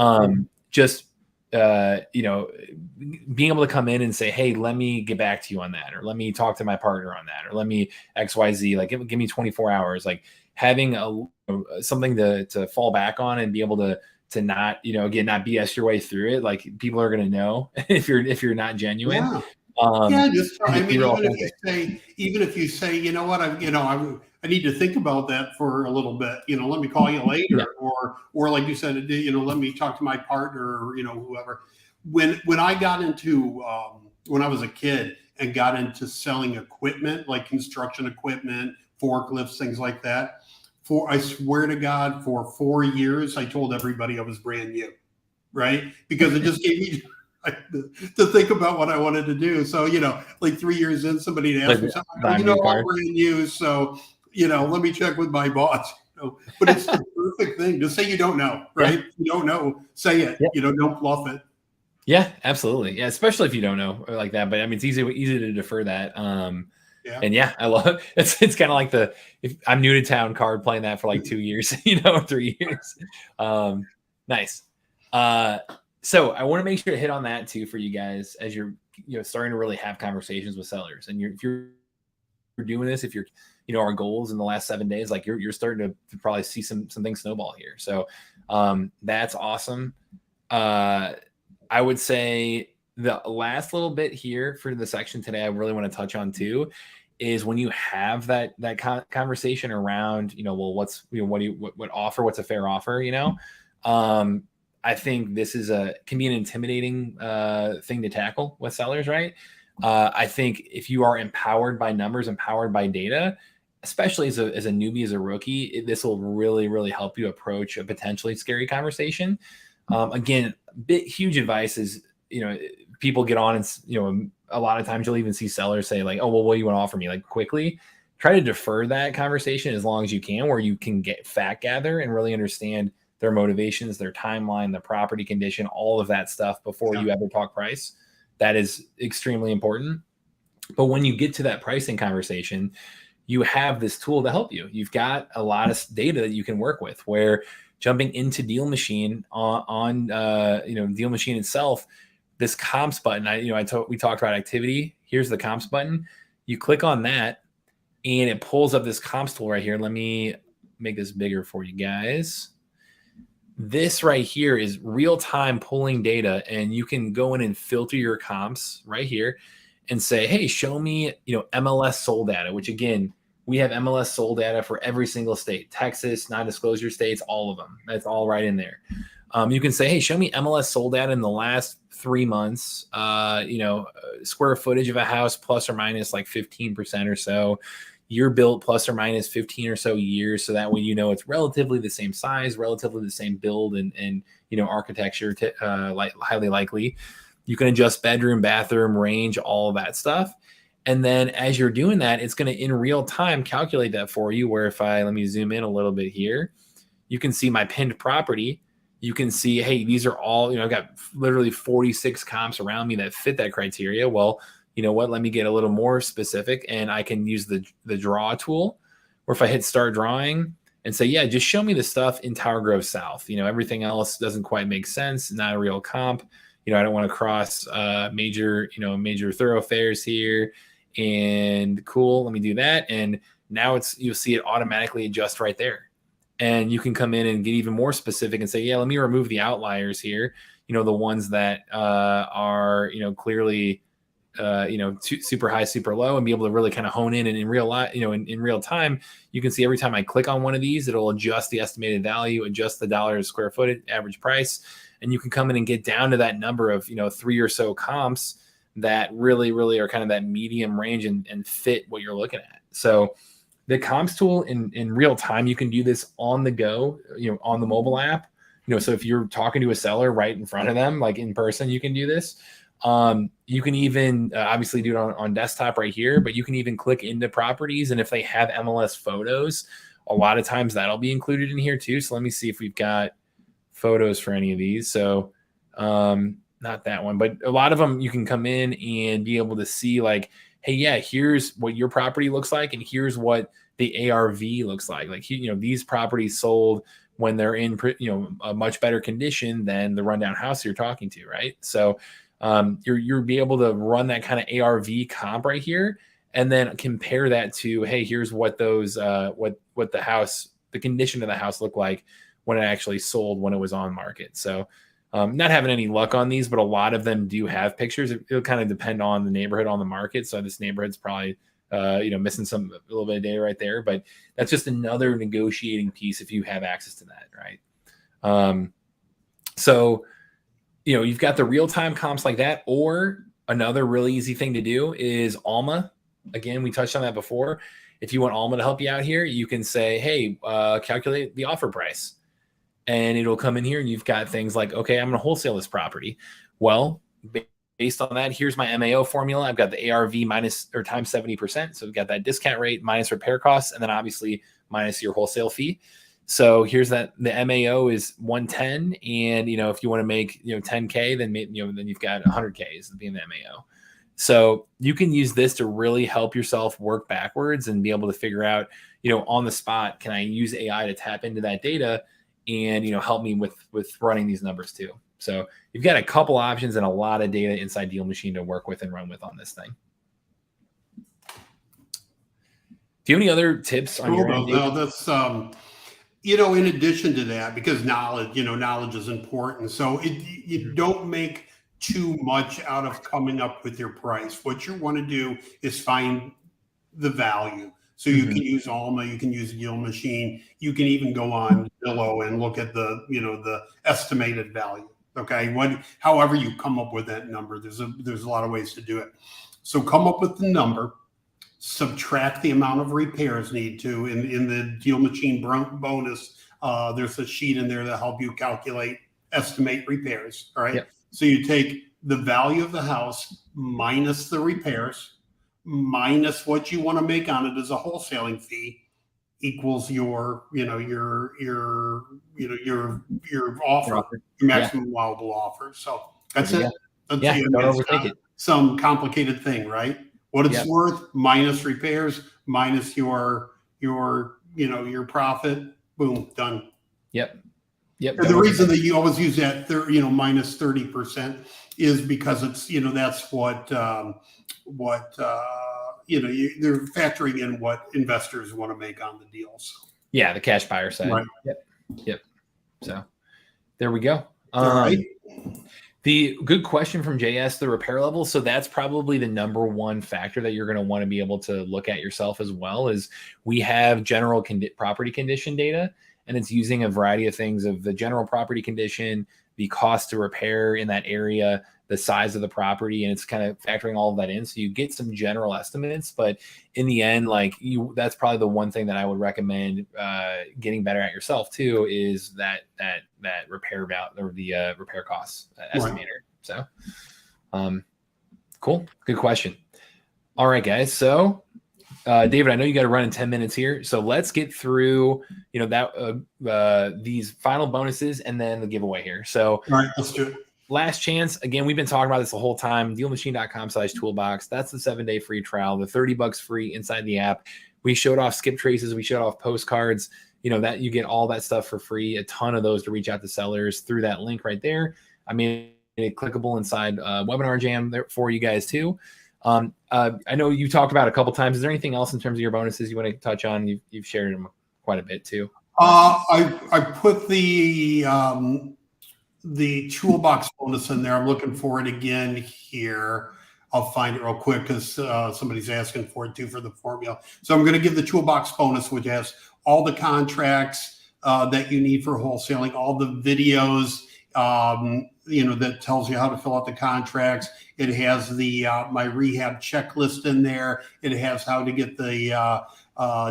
being able to come in and say, hey, let me get back to you on that, or let me talk to my partner on that, or let me XYZ, like give me 24 hours, like having something to fall back on and be able to not, again, not BS your way through it. Like, people are going to know if you're not genuine. Just even if you say, you know what, I need to think about that for a little bit. Let me call you later, or like you said, let me talk to my partner, or whoever. When I got into when I was a kid and got into selling equipment, like construction equipment, forklifts, things like that. I swear to God, for 4 years, I told everybody I was brand new, right? Because it just gave me to think about what I wanted to do. So, like 3 years in, somebody asked me something, I'm brand new. So, let me check with my boss. But it's the perfect thing to say you don't know, right? Yeah. You don't know, say it. Yeah. Don't bluff it. Yeah, absolutely. Yeah, especially if you don't know like that. But I mean, it's easy to defer that. And yeah, I love it. It's kind of like if I'm new to town card, playing that for like 2 years, 3 years. Nice. So I want to make sure to hit on that too for you guys as you're starting to really have conversations with sellers. And if you're doing this, if you're our goals in the last 7 days, like you're starting to probably see some things snowball here. So that's awesome. I would say the last little bit here for the section today, I really want to touch on too, is when you have that conversation around, well, what's, what offer, what's a fair offer, I think this can be an intimidating thing to tackle with sellers, right? I think if you are empowered by numbers, empowered by data, especially as a newbie, as a rookie, this will really, really help you approach a potentially scary conversation. Again, huge advice is, people get on and, a lot of times you'll even see sellers say like, oh, well, what do you want to offer me? Like, quickly try to defer that conversation as long as you can, where you can get fact gather and really understand their motivations, their timeline, the property condition, all of that stuff before you ever talk price. That is extremely important. But when you get to that pricing conversation, you have this tool to help you. You've got a lot of data that you can work with, where jumping into DealMachine on DealMachine itself, this comps button, we talked about activity. Here's the comps button. You click on that and it pulls up this comps tool right here. Let me make this bigger for you guys. This right here is real-time pulling data, and you can go in and filter your comps right here and say, hey, show me, MLS sold data, which again, we have MLS sold data for every single state, Texas, non-disclosure states, all of them. That's all right in there. You can say, hey, show me MLS sold out in the last 3 months, square footage of a house plus or minus like 15% or so, year built plus or minus 15 or so years. So that way, it's relatively the same size, relatively the same build and architecture, like highly likely. You can adjust bedroom, bathroom, range, all of that stuff. And then as you're doing that, it's going to in real time calculate that for you, where let me zoom in a little bit here, you can see my pinned property. You can see, hey, these are all, I've got literally 46 comps around me that fit that criteria. Well, you know what, let me get a little more specific, and I can use the draw tool, or if I hit start drawing and say, yeah, just show me the stuff in Tower Grove South. Everything else doesn't quite make sense, not a real comp. I don't want to cross major thoroughfares here. And cool, let me do that. And now you'll see it automatically adjust right there. And you can come in and get even more specific and say, yeah, let me remove the outliers here. The ones that are, clearly, super high, super low, and be able to really kind of hone in. And in real life, in real time, you can see every time I click on one of these, it'll adjust the estimated value, adjust the dollars square foot average price. And you can come in and get down to that number of, 3 or so comps that really, really are kind of that medium range and fit what you're looking at. So the comps tool in real time, you can do this on the go, on the mobile app. So if you're talking to a seller right in front of them, like in person, you can do this. You can even obviously do it on desktop right here, but you can even click into properties. And if they have MLS photos, a lot of times that'll be included in here too. So let me see if we've got photos for any of these. So not that one, but a lot of them you can come in and be able to see like, hey, yeah, here's what your property looks like, and here's what the ARV looks like. Like, these properties sold when they're in, a much better condition than the rundown house you're talking to, right? So you're be able to run that kind of ARV comp right here, and then compare that to, hey, here's what those what the condition of the house looked like when it actually sold, when it was on market. So not having any luck on these, but a lot of them do have pictures. It'll kind of depend on the neighborhood on the market. So this neighborhood's probably, missing a little bit of data right there, but that's just another negotiating piece if you have access to that, right? So, you've got the real-time comps like that, or another really easy thing to do is Alma. Again, we touched on that before. If you want Alma to help you out here, you can say, hey, calculate the offer price. And it'll come in here and you've got things like, okay, I'm going to wholesale this property. Well, based on that, here's my MAO formula. I've got the ARV minus or times 70%. So we've got that discount rate minus repair costs, and then obviously minus your wholesale fee. So here's that the MAO is 110. And, if you want to make, 10K, then, then you've got 100K is being the MAO. So you can use this to really help yourself work backwards and be able to figure out, on the spot, can I use AI to tap into that data and, help me with running these numbers too. So you've got a couple options and a lot of data inside DealMachine to work with and run with on this thing. Do you have any other tips on your end? No, that's, in addition to that, because knowledge is important. So you don't make too much out of coming up with your price. What you want to do is find the value. So you can use Alma, you can use DealMachine, you can even go on Zillow and look at the estimated value. Okay, however you come up with that number, there's a lot of ways to do it. So come up with the number, subtract the amount of repairs need to. In the DealMachine bonus, there's a sheet in there that help you estimate repairs. All right. Yep. So you take the value of the house minus the repairs, minus what you want to make on it as a wholesaling fee, equals your offer, your maximum allowable offer. So that's it. Don't overthink it. Some complicated thing, right? What it's worth minus repairs, minus your profit. Boom, done. Yep. And the reason that you always use that minus 30% is because it's that's what they're factoring in what investors want to make on the deals. Yeah, the cash buyer side. Right. Yep. So there we go. All right. The good question from JS, the repair level. So that's probably the number one factor that you're going to want to be able to look at yourself as well. Is we have general property condition data, and it's using a variety of things of the general property condition, the cost to repair in that area, the size of the property, and it's kind of factoring all of that in. So you get some general estimates, but in the end, like that's probably the one thing that I would recommend getting better at yourself too, is that repair value or the repair costs estimator. So cool. Good question. All right, guys. So David, I know you got to run in 10 minutes here. So let's get through, these final bonuses and then the giveaway here. So all right, let's do it. Last chance. Again, we've been talking about this the whole time. DealMachine.com/toolbox. That's the 7-day free trial, the $30 free inside the app. We showed off skip traces. We showed off postcards, that you get all that stuff for free, a ton of those to reach out to sellers through that link right there. I made it clickable inside Webinar Jam there for you guys too. I know you talked about it a couple times. Is there anything else in terms of your bonuses you want to touch on? You've shared them quite a bit too. I put the Toolbox bonus in there. I'm looking for it again here. I'll find it real quick because somebody's asking for it too for the formula. So I'm going to give the Toolbox bonus, which has all the contracts that you need for wholesaling, all the videos, that tells you how to fill out the contracts. It has the my rehab checklist in there. It has how to get the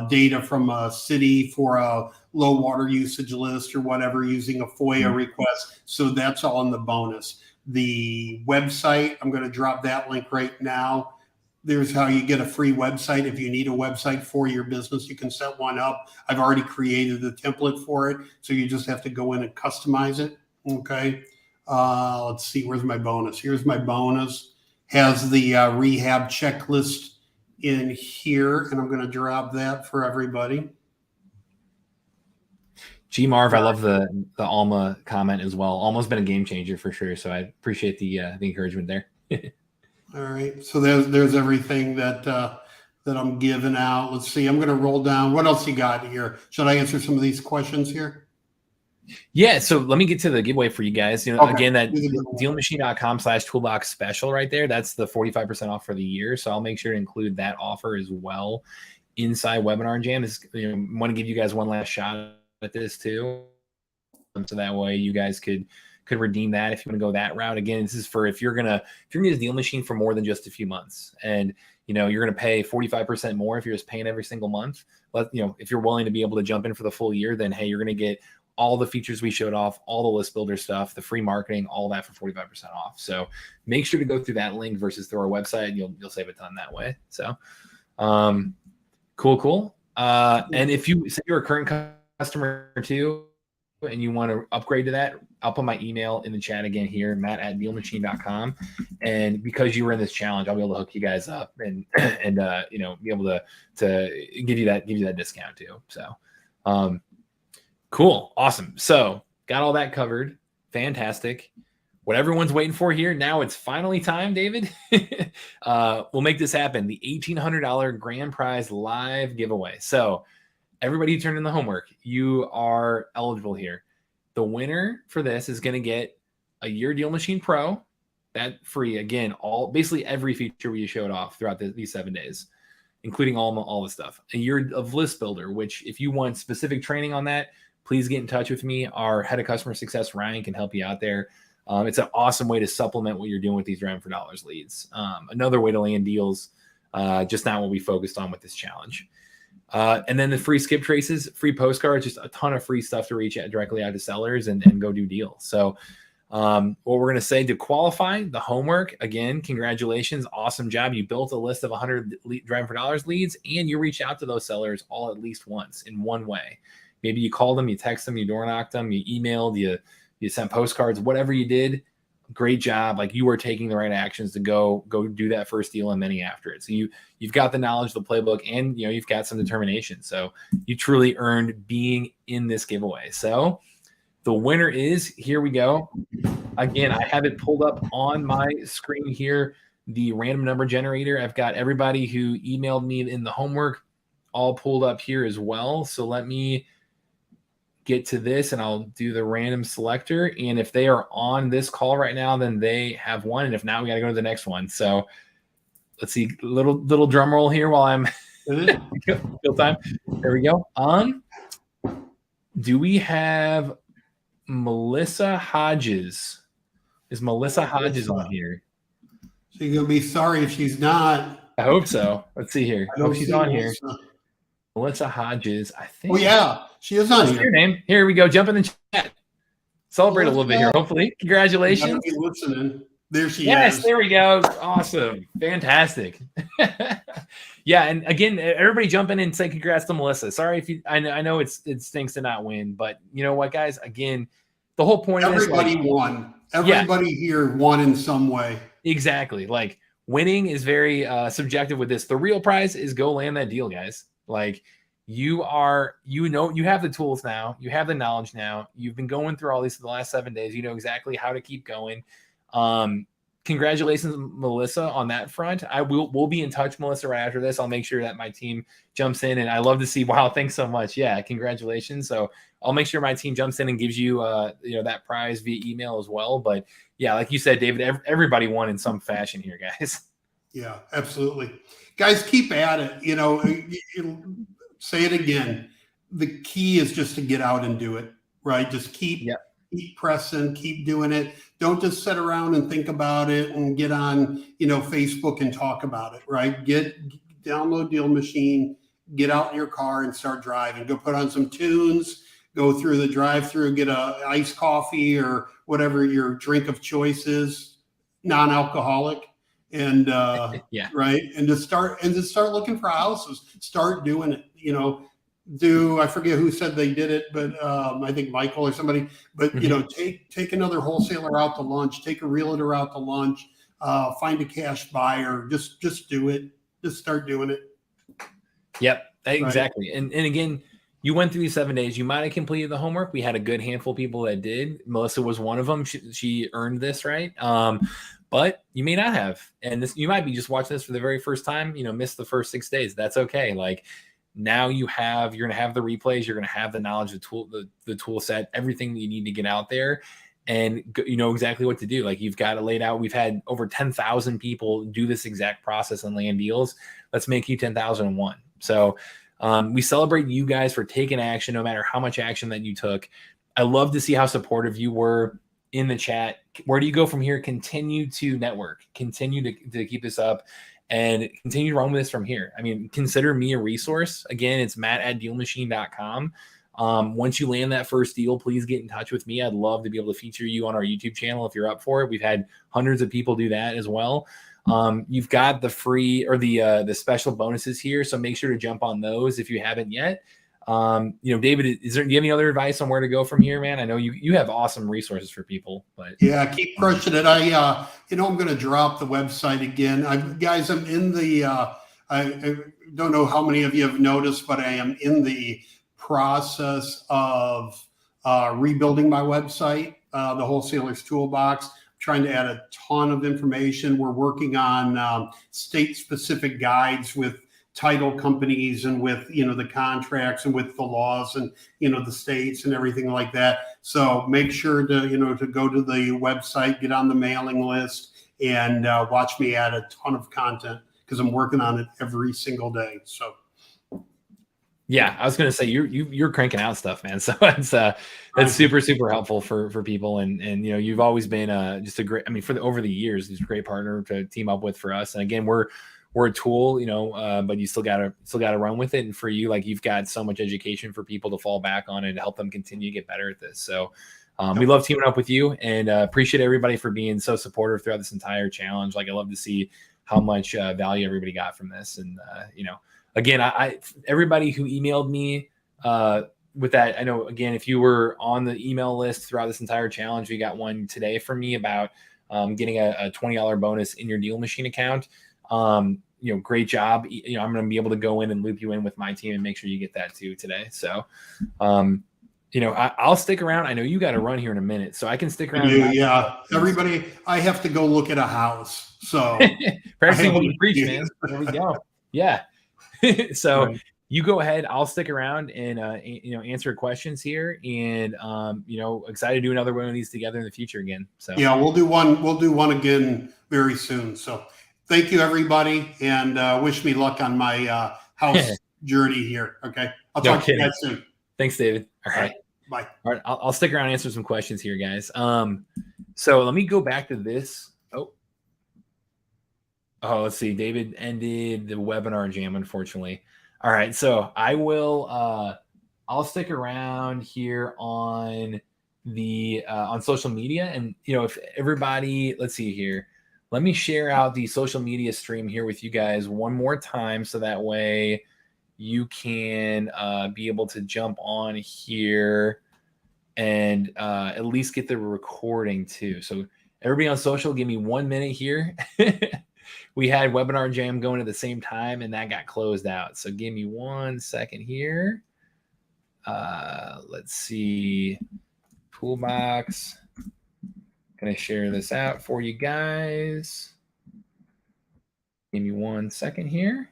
data from a city for a low water usage list or whatever using a FOIA request. So that's all in the bonus. The website, I'm going to drop that link right now. There's how you get a free website. If you need a website for your business, you can set one up. I've already created the template for it. So you just have to go in and customize it. Okay. Let's see. Where's my bonus? Here's my bonus. Has the rehab checklist in here, and I'm going to drop that for everybody. G Marv, I love the Alma comment as well. Alma's been a game changer for sure. So I appreciate the encouragement there. All right. So there's everything that I'm giving out. Let's see. I'm going to roll down. What else you got here? Should I answer some of these questions here? Yeah, so let me get to the giveaway for you guys. Okay. Again, that DealMachine.com/toolbox special right there. That's the 45% off for the year. So I'll make sure to include that offer as well inside Webinar Jam. Want to give you guys one last shot at this too, so that way you guys could redeem that if you want to go that route. Again, this is for if you're gonna use DealMachine for more than just a few months, and you're gonna pay 45% more if you're just paying every single month. But if you're willing to be able to jump in for the full year, then hey, you're gonna get all the features we showed off, all the list builder stuff, the free marketing, all that for 45% off. So make sure to go through that link versus through our website, and you'll save a ton that way. So cool. And if you say you're a current customer too, and you want to upgrade to that, I'll put my email in the chat again here, matt@dealmachine.com. And because you were in this challenge, I'll be able to hook you guys up and be able to give you that discount too. So cool. Awesome. So got all that covered. Fantastic. What everyone's waiting for here. Now it's finally time, David. We'll make this happen. The $1,800 grand prize live giveaway. So everybody who turned in the homework, you are eligible here. The winner for this is going to get a year DealMachine Pro, that free. Again, basically every feature we showed off throughout these 7 days, including all the stuff. A year of List Builder, which if you want specific training on that, please get in touch with me. Our head of customer success, Ryan, can help you out there. It's an awesome way to supplement what you're doing with these Drive for Dollars leads. Another way to land deals, just not what we focused on with this challenge. And then the free skip traces, free postcards, just a ton of free stuff to reach out directly out to sellers and go do deals. So what we're going to say to qualify the homework, again, congratulations. Awesome job. You built a list of 100 Drive for Dollars leads, and you reached out to those sellers all at least once in one way. Maybe you called them, you texted them, you door knocked them, you emailed, you sent postcards, whatever you did. Great job. Like, you are taking the right actions to go do that first deal and many after it. So you've got the knowledge, the playbook, and you've got some determination. So you truly earned being in this giveaway. So the winner is, here we go. Again, I have it pulled up on my screen here, the random number generator. I've got everybody who emailed me in the homework all pulled up here as well. So let me get to this and I'll do the random selector. And if they are on this call right now, then they have won. And if not, we got to go to the next one. So let's see, little drum roll here while I'm fill time. There we go. Do we have Melissa Hodges? Is Melissa Hodges on here? She's going to be sorry if she's not. I hope so. Let's see here. I don't Hope she's see on here. Melissa. Melissa Hodges, I think. Oh, yeah. She is on What's here. your name? Here we go. Jump in the chat. Celebrate a little bit here, hopefully. Congratulations. Be listening. There she Yes, is. there we go. Awesome. Fantastic. Yeah, and again, everybody jump in and say congrats to Melissa. Sorry if you I know it stinks to not win, but you know what, guys? Again, the whole point Everybody of this, won. Everybody here won in some way. Exactly. Like winning is very subjective with this. The real prize is go land that deal, guys. Like you have the tools now, you have the knowledge now, you've been going through all these for the last 7 days, you know exactly how to keep going. Congratulations, Melissa, on that front. We'll be in touch, Melissa, right after this. I'll make sure that my team jumps in, and I love to see. Wow, thanks so much. Yeah, congratulations. So I'll make sure my team jumps in and gives you that prize via email as well. But yeah, like you said, David, everybody won in some fashion here, guys. Yeah, absolutely, guys. Keep at it. Say it again. The key is just to get out and do it. Right. Just keep pressing, keep doing it. Don't just sit around and think about it and get on, Facebook and talk about it, right? Download DealMachine, get out in your car and start driving. Go put on some tunes, go through the drive-through, get a iced coffee or whatever your drink of choice is, non-alcoholic, and right, and just start looking for houses. Start doing it. I forget who said they did it, but I think Michael or somebody. But take another wholesaler out to lunch, take a realtor out to lunch, find a cash buyer. Just do it. Just start doing it. Yep, exactly. Right. And again, you went through these 7 days. You might have completed the homework. We had a good handful of people that did. Melissa was one of them. She earned this, right? But you may not have, and you might be just watching this for the very first time. Missed the first 6 days. That's okay. Like. Now you're going to have the replays. You're going to have the knowledge, the tool set, everything that you need to get out there, and you know exactly what to do. Like you've got it laid out. We've had over 10,000 people do this exact process and land deals. Let's make you 10,001. So we celebrate you guys for taking action, no matter how much action that you took. I love to see how supportive you were in the chat. Where do you go from here? Continue to network, continue to keep this up. And continue to run with this from here. I mean, consider me a resource. Again, it's matt@dealmachine.com. Once you land that first deal, please get in touch with me. I'd love to be able to feature you on our YouTube channel if you're up for it. We've had hundreds of people do that as well. You've got the free or the special bonuses here, so make sure to jump on those if you haven't yet. David, do you have any other advice on where to go from here, man? I know you have awesome resources for people, but yeah, keep crushing it. I'm going to drop the website again. I'm in the, I don't know how many of you have noticed, but I am in the process of rebuilding my website, the Wholesaler's Toolbox. I'm trying to add a ton of information. We're working on state-specific guides with title companies and with the contracts and with the laws and the states and everything like that. So make sure to to go to the website, get on the mailing list, and watch me add a ton of content because I'm working on it every single day. So yeah, I was going to say you're cranking out stuff, man. So that's super helpful for people, and you've always been just a great. I mean, over the years, he's a great partner to team up with for us. And again, we're a tool, but you still gotta run with it. And for you, like you've got so much education for people to fall back on and help them continue to get better at this. So we love teaming up with you, and appreciate everybody for being so supportive throughout this entire challenge. Like I love to see how much value everybody got from this. And again, I everybody who emailed me with that, I know again, if you were on the email list throughout this entire challenge, we got one today from me about getting a $20 bonus in your DealMachine account. Great job. I'm going to be able to go in and loop you in with my team and make sure you get that too today. So, I'll stick around. I know you got to run here in a minute, so I can stick around. Yeah. Everybody, I have to go look at a house. So practicing what you preach, man. There we go. Yeah. So right. You go ahead. I'll stick around and, answer questions here, and, excited to do another one of these together in the future again. So yeah, we'll do one again very soon. So thank you, everybody, and wish me luck on my house journey here. Okay. I'll talk to you guys soon. Thanks, David. All right. Bye. All right, I'll stick around and answer some questions here, guys. So let me go back to this. Oh, let's see. David ended the webinar jam, unfortunately. All right, so I will. I'll stick around here on the on social media, and if everybody, let's see here. Let me share out the social media stream here with you guys one more time, so that way you can be able to jump on here and at least get the recording too. So everybody on social, give me 1 minute here. We had webinar jam going at the same time, and that got closed out. So give me 1 second here. Let's see. Toolbox. Gonna share this out for you guys. Give me 1 second here.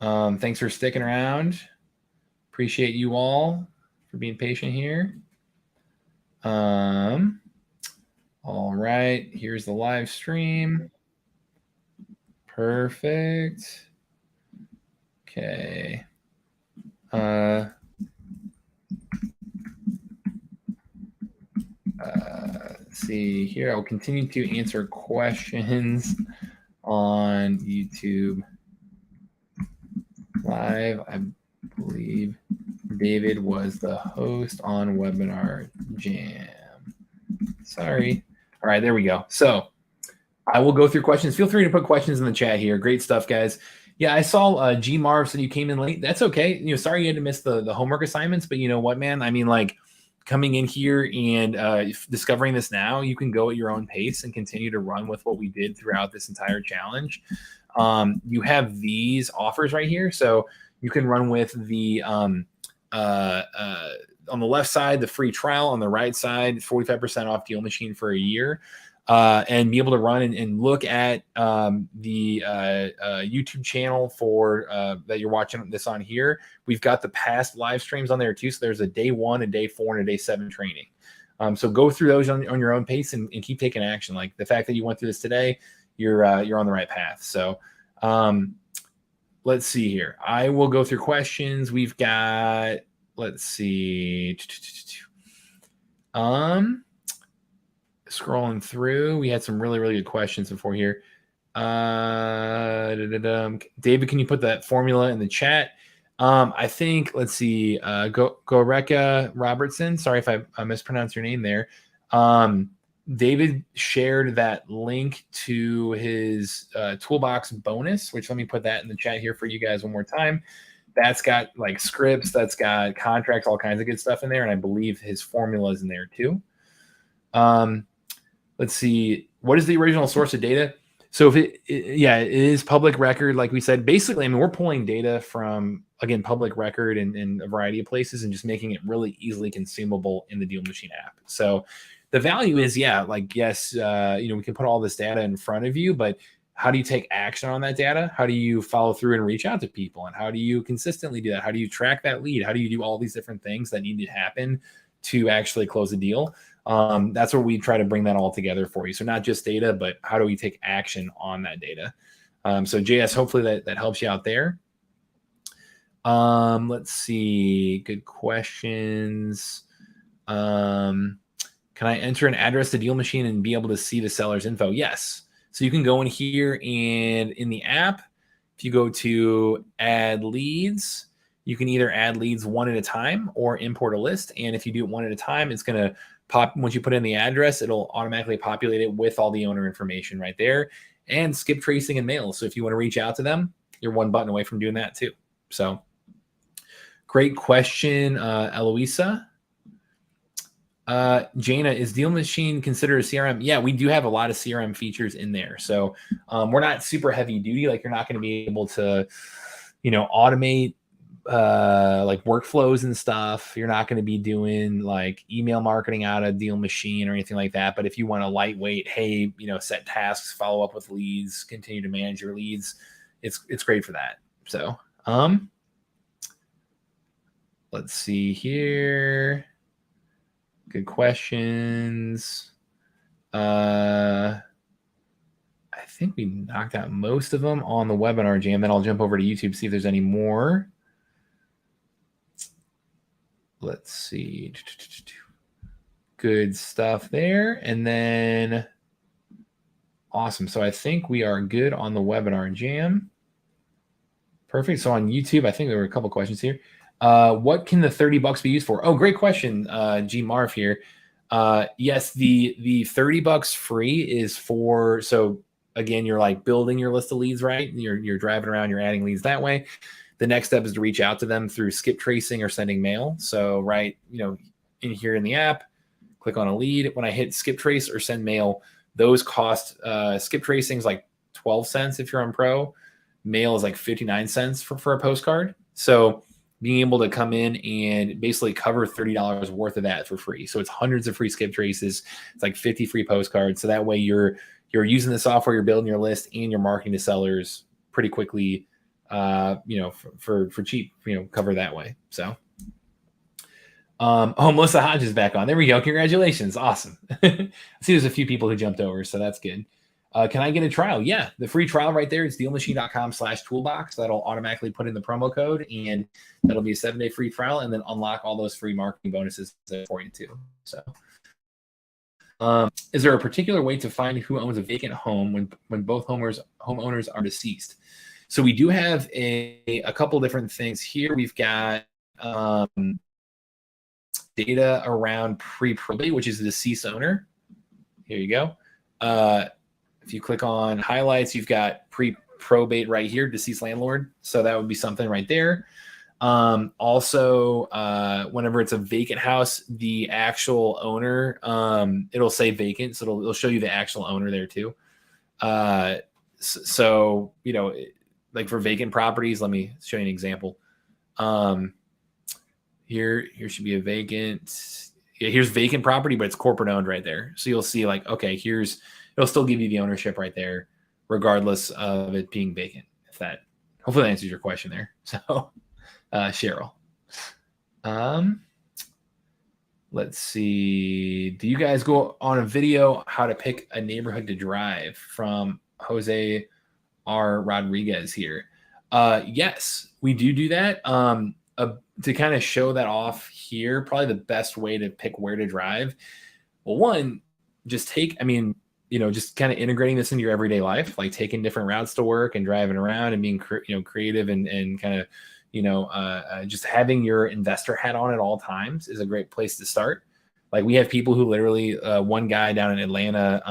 Thanks for sticking around. Appreciate you all for being patient here. All right, here's the live stream. Perfect. Okay. Let's see here. I'll continue to answer questions on YouTube Live. I believe David was the host on Webinar Jam. Sorry. All right, there we go. So I will go through questions. Feel free to put questions in the chat here. Great stuff, guys. Yeah, I saw G Marv said you came in late. That's okay. Sorry you had to miss the homework assignments, but you know what, man? I mean, like coming in here and discovering this now, you can go at your own pace and continue to run with what we did throughout this entire challenge. You have these offers right here. So you can run with the on the left side, the free trial, on the right side, 45% off DealMachine for a year. And be able to run and look at the YouTube channel for that you're watching this on here. We've got the past live streams on there too. So there's a day 1, a day 4, and a day 7 training. So go through those on your own pace and keep taking action. Like the fact that you went through this today, you're on the right path. So let's see here. I will go through questions. We've got, let's see. Scrolling through, we had some really good questions before here. David, can you put that formula in the chat? I think, let's see, Goreka Robertson, sorry if I mispronounced your name there. David shared that link to his Toolbox bonus, which let me put that in the chat here for you guys one more time. That's got like scripts, that's got contracts, all kinds of good stuff in there, and I believe his formula is in there too. Let's see. What is the original source of data? So if it is public record, like we said. Basically, I mean, we're pulling data from, again, public record in a variety of places and just making it really easily consumable in the DealMachine app. So the value is, yes, we can put all this data in front of you, but how do you take action on that data? How do you follow through and reach out to people? And how do you consistently do that? How do you track that lead? How do you do all these different things that need to happen to actually close a deal? That's where we try to bring that all together for you. So not just data, but how do we take action on that data? So JS, hopefully that helps you out there. Let's see. Good questions. Can I enter an address to DealMachine and be able to see the seller's info? Yes. So you can go in here and in the app, if you go to add leads, you can either add leads one at a time or import a list. And if you do it one at a time, it's going to pop, once you put in the address, it'll automatically populate it with all the owner information right there, and skip tracing and mail. So if you want to reach out to them, you're one button away from doing that too. So great question, Eloisa. Jana, is DealMachine considered a CRM? Yeah, we do have a lot of CRM features in there. So we're not super heavy duty. Like you're not going to be able to, automate like workflows and stuff. You're not going to be doing like email marketing out of DealMachine or anything like that. But if you want a lightweight, hey, set tasks, follow up with leads, continue to manage your leads, it's great for that. So let's see here. Good questions. I think we knocked out most of them on the webinar jam. Then I'll jump over to YouTube, see if there's any more. let's see. Good stuff there. And then awesome. So I think we are good on the webinar jam. Perfect. So on YouTube, I think there were a couple questions here. What can the $30 be used for? Oh, great question. G Marv here. Yes, the $30 free is for, so again, you're like building your list of leads, right? You're driving around, you're adding leads that way. The next step is to reach out to them through skip tracing or sending mail. So right, in here in the app, click on a lead. When I hit skip trace or send mail, those cost, skip tracing is like 12 cents if you're on Pro. Mail is like 59 cents for a postcard. So being able to come in and basically cover $30 worth of that for free. So it's hundreds of free skip traces. It's like 50 free postcards. So that way you're using the software, you're building your list, and you're marketing to sellers pretty quickly, for cheap, cover that way. So, Melissa Hodge is back on. There we go. Congratulations. Awesome. I see there's a few people who jumped over, so that's good. Can I get a trial? Yeah, the free trial right there is DealMachine.com/toolbox. That'll automatically put in the promo code, and that'll be a 7-day free trial, and then unlock all those free marketing bonuses for you too. So, is there a particular way to find who owns a vacant home when both homeowners are deceased? So we do have a couple different things here. We've got data around pre-probate, which is the deceased owner. Here you go. If you click on highlights, you've got pre-probate right here, deceased landlord. So that would be something right there. Also, whenever it's a vacant house, the actual owner, it'll say vacant. So it'll show you the actual owner there too. So, like for vacant properties, let me show you an example. Here should be a vacant. Yeah, here's vacant property, but it's corporate owned right there. So you'll see like, okay, it'll still give you the ownership right there, regardless of it being vacant. Hopefully that answers your question there. So, Cheryl. Let's see. Do you guys go on a video how to pick a neighborhood to drive from Jose R. Rodriguez here? Yes, we do that. To kind of show that off here, probably the best way to pick where to drive. Well, one, just kind of integrating this into your everyday life, like taking different routes to work and driving around and being, creative and kind of, just having your investor hat on at all times is a great place to start. Like we have people who literally, one guy down in Atlanta,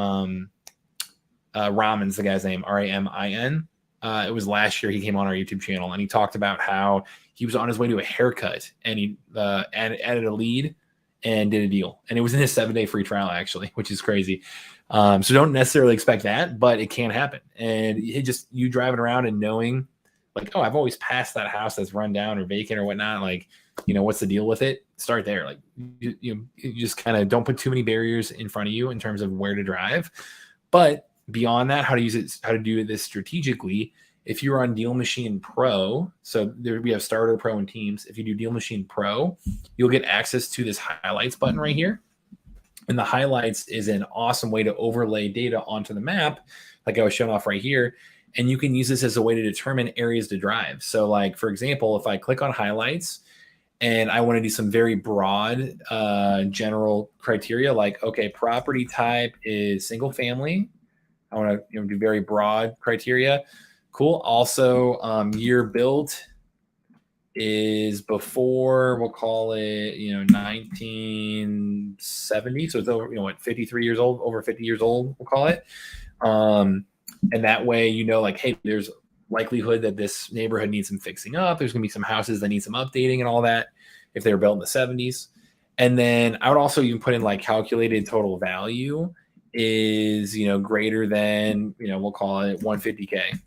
Ramin's the guy's name, Ramin. It was last year he came on our YouTube channel and he talked about how he was on his way to a haircut and he added a lead and did a deal. And it was in his 7-day free trial actually, which is crazy. So don't necessarily expect that, but it can happen. And it just you driving around and knowing like, oh, I've always passed that house that's run down or vacant or whatnot. Like, what's the deal with it? Start there. Like you just kind of don't put too many barriers in front of you in terms of where to drive. But beyond that, how to do this strategically. If you're on DealMachine Pro, so we have Starter, Pro, and Teams. If you do DealMachine Pro, you'll get access to this highlights button right here. And the highlights is an awesome way to overlay data onto the map, like I was showing off right here. And you can use this as a way to determine areas to drive. So like, for example, if I click on highlights and I want to do some very broad general criteria, like, okay, property type is single family. I want to do very broad criteria. Cool. Also, year built is before, we'll call it, 1970. So it's over, 53 years old, over 50 years old, we'll call it. And that way, like, hey, there's likelihood that this neighborhood needs some fixing up. There's going to be some houses that need some updating and all that if they were built in the 70s. And then I would also even put in like calculated total value is, greater than, we'll call it 150K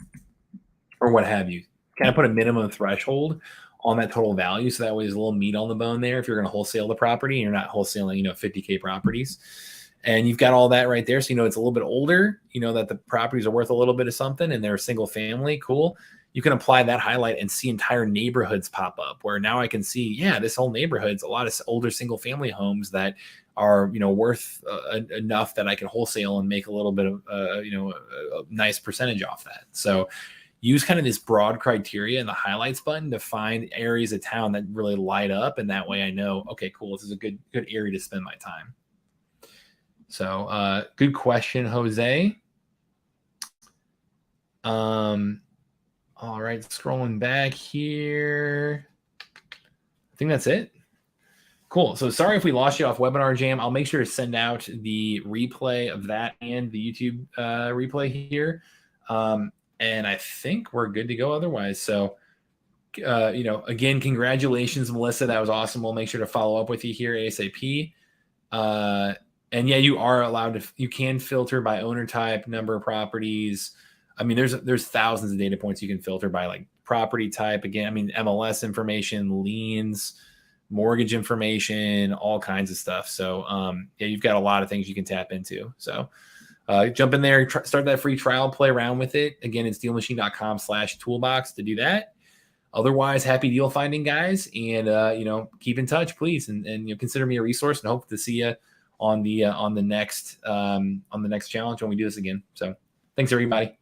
or what have you. Kind of put a minimum threshold on that total value. So that way there's a little meat on the bone there if you're going to wholesale the property and you're not wholesaling, 50K properties. And you've got all that right there. So, it's a little bit older, that the properties are worth a little bit of something and they're single family. Cool. You can apply that highlight and see entire neighborhoods pop up where now I can see, yeah, this whole neighborhood's a lot of older single family homes that are, worth enough that I can wholesale and make a little bit of, a nice percentage off that. So use kind of this broad criteria in the highlights button to find areas of town that really light up. And that way I know, okay, cool, this is a good area to spend my time. So good question, Jose. All right, scrolling back here. I think that's it. Cool. So sorry if we lost you off Webinar Jam. I'll make sure to send out the replay of that and the YouTube replay here. And I think we're good to go otherwise. So, again, congratulations, Melissa. That was awesome. We'll make sure to follow up with you here ASAP. And yeah, you are allowed to, you can filter by owner type, number of properties. I mean, there's thousands of data points you can filter by, like property type. Again, I mean, MLS information, liens, mortgage information, all kinds of stuff. So yeah, you've got a lot of things you can tap into. So jump in there, start that free trial, play around with it. Again, it's DealMachine.com/toolbox to do that. Otherwise, happy deal finding, guys, and keep in touch, please, and consider me a resource, and hope to see you on the next challenge when we do this again. So thanks, everybody.